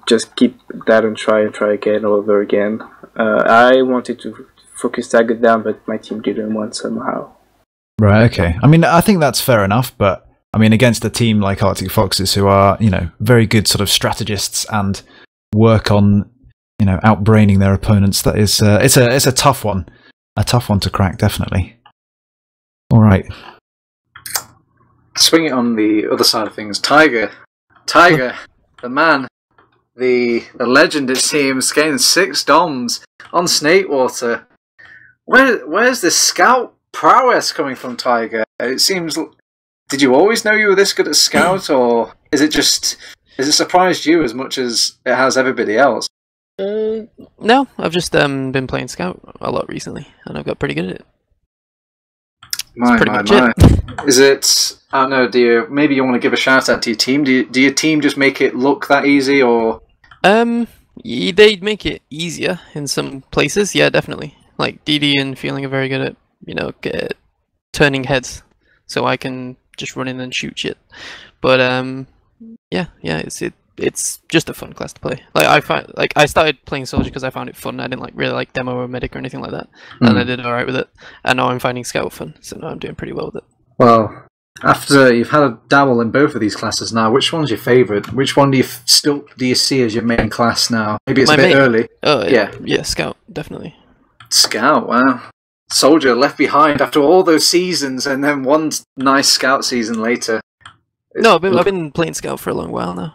just keep that and try again all over again. I wanted to focus Tiger down, but my team didn't want somehow. Right, okay. I mean, I think that's fair enough, but I mean, against a team like Arctic Foxes, who are, very good sort of strategists and work on, outbraining their opponents, that is, it's a tough one. A tough one to crack, definitely. All right. Swing it on the other side of things. Tiger, the man, the legend, it seems, getting 6 DOMs on Snakewater. Where's this scout prowess coming from, Tiger? It seems. Did you always know you were this good at scout, or has it surprised you as much as it has everybody else? No, I've just been playing Scout a lot recently, and I've got pretty good at it. My. Is it? I don't know. Maybe you want to give a shout out to your team? Do your team just make it look that easy, or? They'd make it easier in some places. Yeah, definitely. Like DD and Feeling are very good at, turning heads, so I can just run in and shoot shit. But it's just a fun class to play. Like I started playing Soldier because I found it fun. I didn't really like Demo or Medic or anything like that, and I did alright with it. And now I'm finding Scout fun, so now I'm doing pretty well with it. Well, after you've had a dabble in both of these classes now, which one's your favourite? Which one do you see as your main class now? Maybe it's a bit early. Oh yeah, Scout definitely. Scout, wow. Soldier left behind after all those seasons, and then one nice Scout season later. No, I've been playing Scout for a long while now.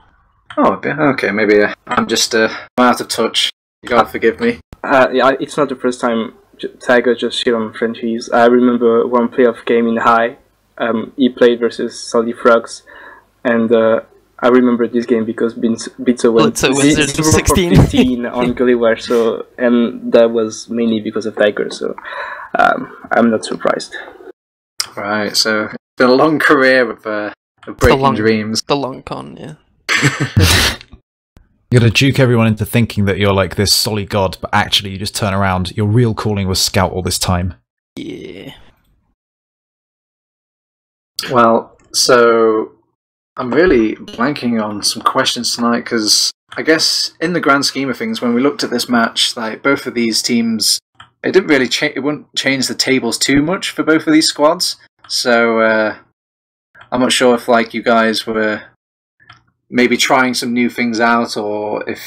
Oh, okay, maybe I'm just out of touch. You gotta forgive me. It's not the first time Tiger just shit on Frenchies. I remember one playoff game in High. He played versus Salty Frogs, and I remember this game because Bitso went 0-for-15 on Gulliver, and that was mainly because of Tiger, so I'm not surprised. Right, so it's been a long career of breaking dreams. The long con, yeah. You gotta juke everyone into thinking that you're like this solid god, but actually you just turn around, your real calling was Scout all this time. Yeah. Well, so I'm really blanking on some questions tonight, because I guess in the grand scheme of things, when we looked at this match, like both of these teams, it didn't really it wouldn't change the tables too much for both of these squads. So I'm not sure if like you guys were maybe trying some new things out, or if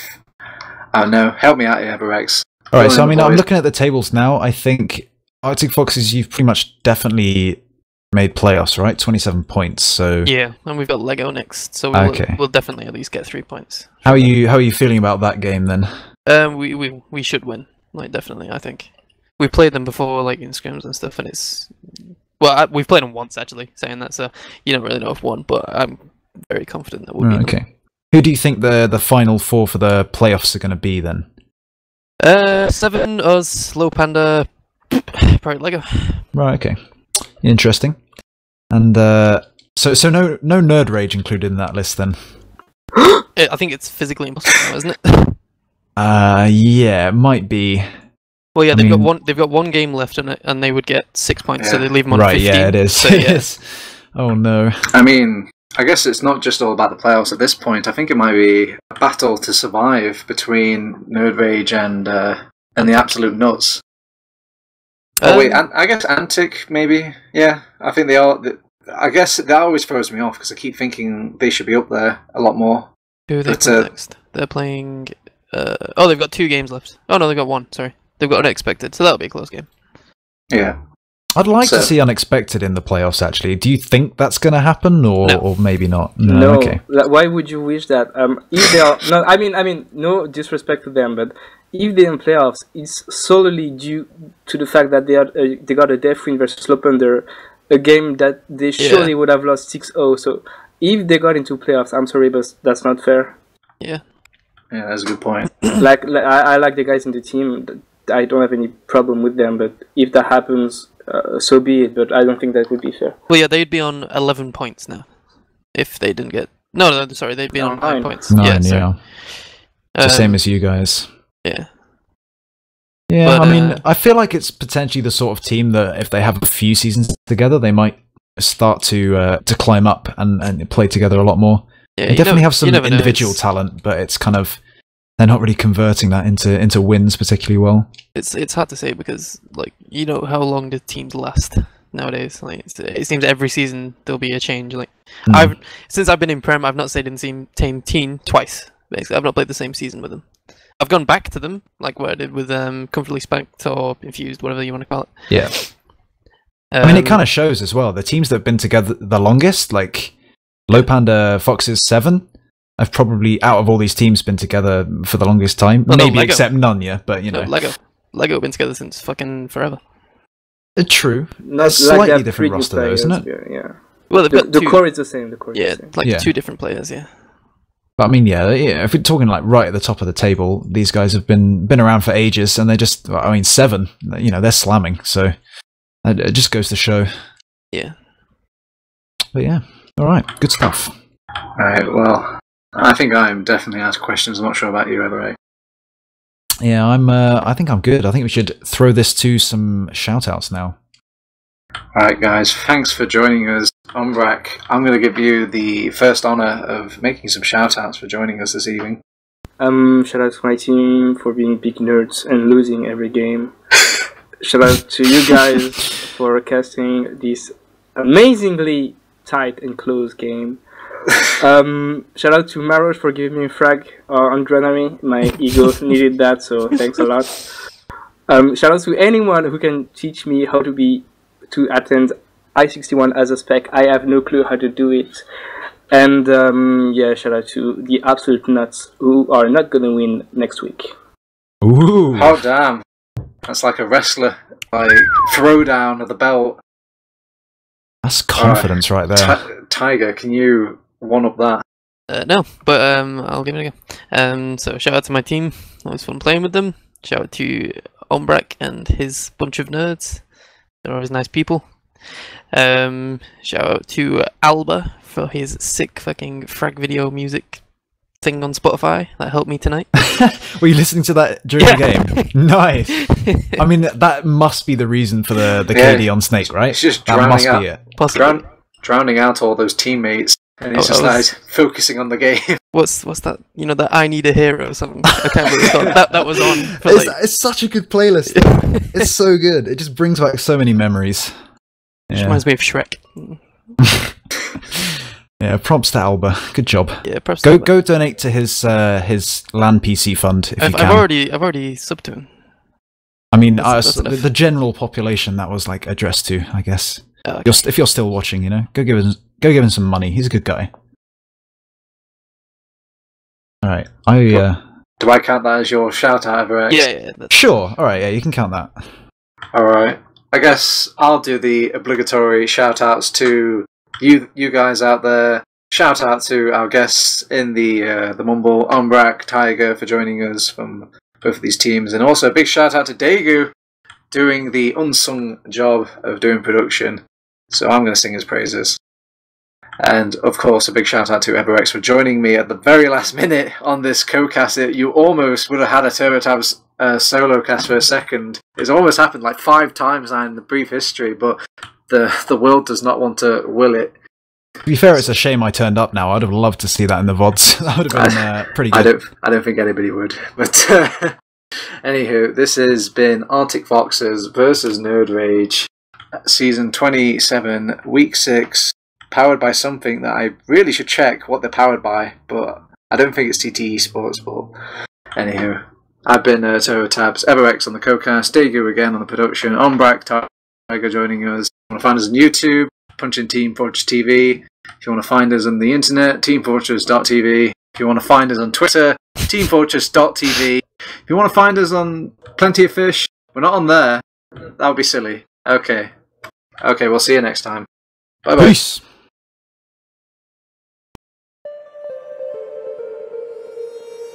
I don't know. Help me out here, Rex. All right, so I mean, I'm looking at the tables now. I think Arctic Foxes, you've pretty much definitely made playoffs, right? 27 points. So yeah, and we've got Lego next, so we'll definitely at least get 3 points. How are you feeling about that game then? We should win, like definitely. I think we played them before, like in scrims and stuff, and we've played them once actually. Saying that, so you don't really know if won, but I'm very confident that we'll be. Okay. Who do you think the final 4 for the playoffs are going to be then? 7 us, Low Panda, probably Lego. Right. Okay. Interesting. And so no nerdRage included in that list then. I think it's physically impossible now, isn't it? Yeah, it might be. Well, yeah, they've got one game left in it, and they would get 6 points, so they leave them on 15. Right, yeah, it is. So, yeah. It is. Oh no. I mean, I guess it's not just all about the playoffs at this point. I think it might be a battle to survive between nerdRage and the absolute nuts. Oh wait, I guess Antic maybe. Yeah, I think they are. I guess that always throws me off because I keep thinking they should be up there a lot more. Who are they playing next? They're playing. Oh, they've got 2 games left. Oh no, they've got 1. Sorry, they've got Unexpected, so that'll be a close game. Yeah. I'd like to see Unexpected in the playoffs, actually. Do you think that's going to happen, or maybe not? No. Okay. Why would you wish that? If they are, no, I mean, no disrespect to them, but if they're in playoffs, it's solely due to the fact that they got a death win versus Lopender, a game that they surely would have lost 6-0. So if they got into playoffs, I'm sorry, but that's not fair. Yeah. Yeah, that's a good point. like I like the guys in the team. I don't have any problem with them, but if that happens, so be it. But I don't think that would be fair. Well, yeah, they'd be on 11 points now if they didn't get. No, sorry, they'd be on 9 points. 9, yeah. It's the same as you guys. Yeah. Yeah, but, I mean, I feel like it's potentially the sort of team that if they have a few seasons together, they might start to climb up and play together a lot more. Yeah, they definitely have some individual talent, but it's kind of they're not really converting that into wins particularly well. It's hard to say because how long do teams last nowadays? Like it seems every season there'll be a change. Like since I've been in Prem, I've not stayed in the same team twice. Basically, I've not played the same season with them. I've gone back to them, like what I did with Comfortably Spanked or Infused, whatever you want to call it. Yeah. I mean, it kind of shows as well. The teams that have been together the longest, like Lopanda Foxes 7, have probably, out of all these teams, been together for the longest time. Well, maybe except Nunya, but you know. Lego have been together since fucking forever. True. Not slightly like different roster though, isn't it? Yeah. Well, the core is the same. Yeah, 2 different players, yeah. But I mean, yeah, if we're talking like right at the top of the table, these guys have been around for ages, and they're just, I mean, 7, they're slamming, so it just goes to show. Yeah. But yeah, alright, good stuff. Alright, well, I think I'm definitely asked questions. I'm not sure about you, Ever. Yeah, I think I'm good. I think we should throw this to some shout-outs now. Alright guys, thanks for joining us. Umbrak, I'm going to give you the first honour of making some shout-outs for joining us this evening. Shout out to my team for being big nerds and losing every game. Shout out to you guys for casting this amazingly tight and close game. Shout out to Marosh for giving me a frag on Granary. My ego needed that, so thanks a lot. Shout out to anyone who can teach me how to attend I-61 as a spec. I have no clue how to do it. And yeah, shout out to the absolute nuts who are not gonna win next week. Ooh! Oh damn! That's like a wrestler, like throwdown of the belt. That's confidence right there. Tiger, can you one up that? No, but I'll give it a go. So shout out to my team. Always fun playing with them. Shout out to Ombrak and his bunch of nerds. They're always nice people. Shout out to Alba for his sick fucking frag video music thing on Spotify that helped me tonight. Were you listening to that during the game? Nice. I mean, that must be the reason for the KD on Snake, right? It's just that must be it. Drowning out all those teammates, and he's just like focusing on the game. What's that? That I Need a Hero song. I can't believe it's called. That was on. For it's such a good playlist. It's so good. It just brings back so many memories. Which reminds me of Shrek. Yeah, props to Alba. Good job. Yeah, props to Alba. Go donate to his LAN PC fund if you can. I've already subbed to him. I mean, the general population that was like addressed to, I guess. Oh, okay. If you're still watching, go give him some money. He's a good guy. All right, do I count that as your shout out, Everett? Yeah. Sure. All right, yeah, you can count that. All right. I guess I'll do the obligatory shout outs to you guys out there. Shout out to our guests in the Mumble, Umbrak, Tiger for joining us from both of these teams, and also a big shout out to Degu doing the unsung job of doing production. So I'm going to sing his praises. And of course, a big shout out to EverX for joining me at the very last minute on this co-cast. You almost would have had a TurboTabs solo cast for a second. It's almost happened like 5 times now in the brief history, but the world does not want to will it. To be fair, it's a shame I turned up now. I'd have loved to see that in the VODs. That would have been pretty good. I don't think anybody would. But Anywho, this has been Arctic Foxes versus nerdRage, season 27, week 6, powered by something that I really should check what they're powered by, but I don't think it's TT Esports. But anywho, I've been TurboTabs, EverX on the co-cast, degu again on the production, Ombrak Tiger joining us. If you want to find us on YouTube, punch in teamfortress.tv. If you want to find us on the internet, teamfortress.tv. If you want to find us on Twitter, teamfortress.tv. If you want to find us on Plenty of Fish, we're not on there. That would be silly. Okay, we'll see you next time. Bye-bye. Peace.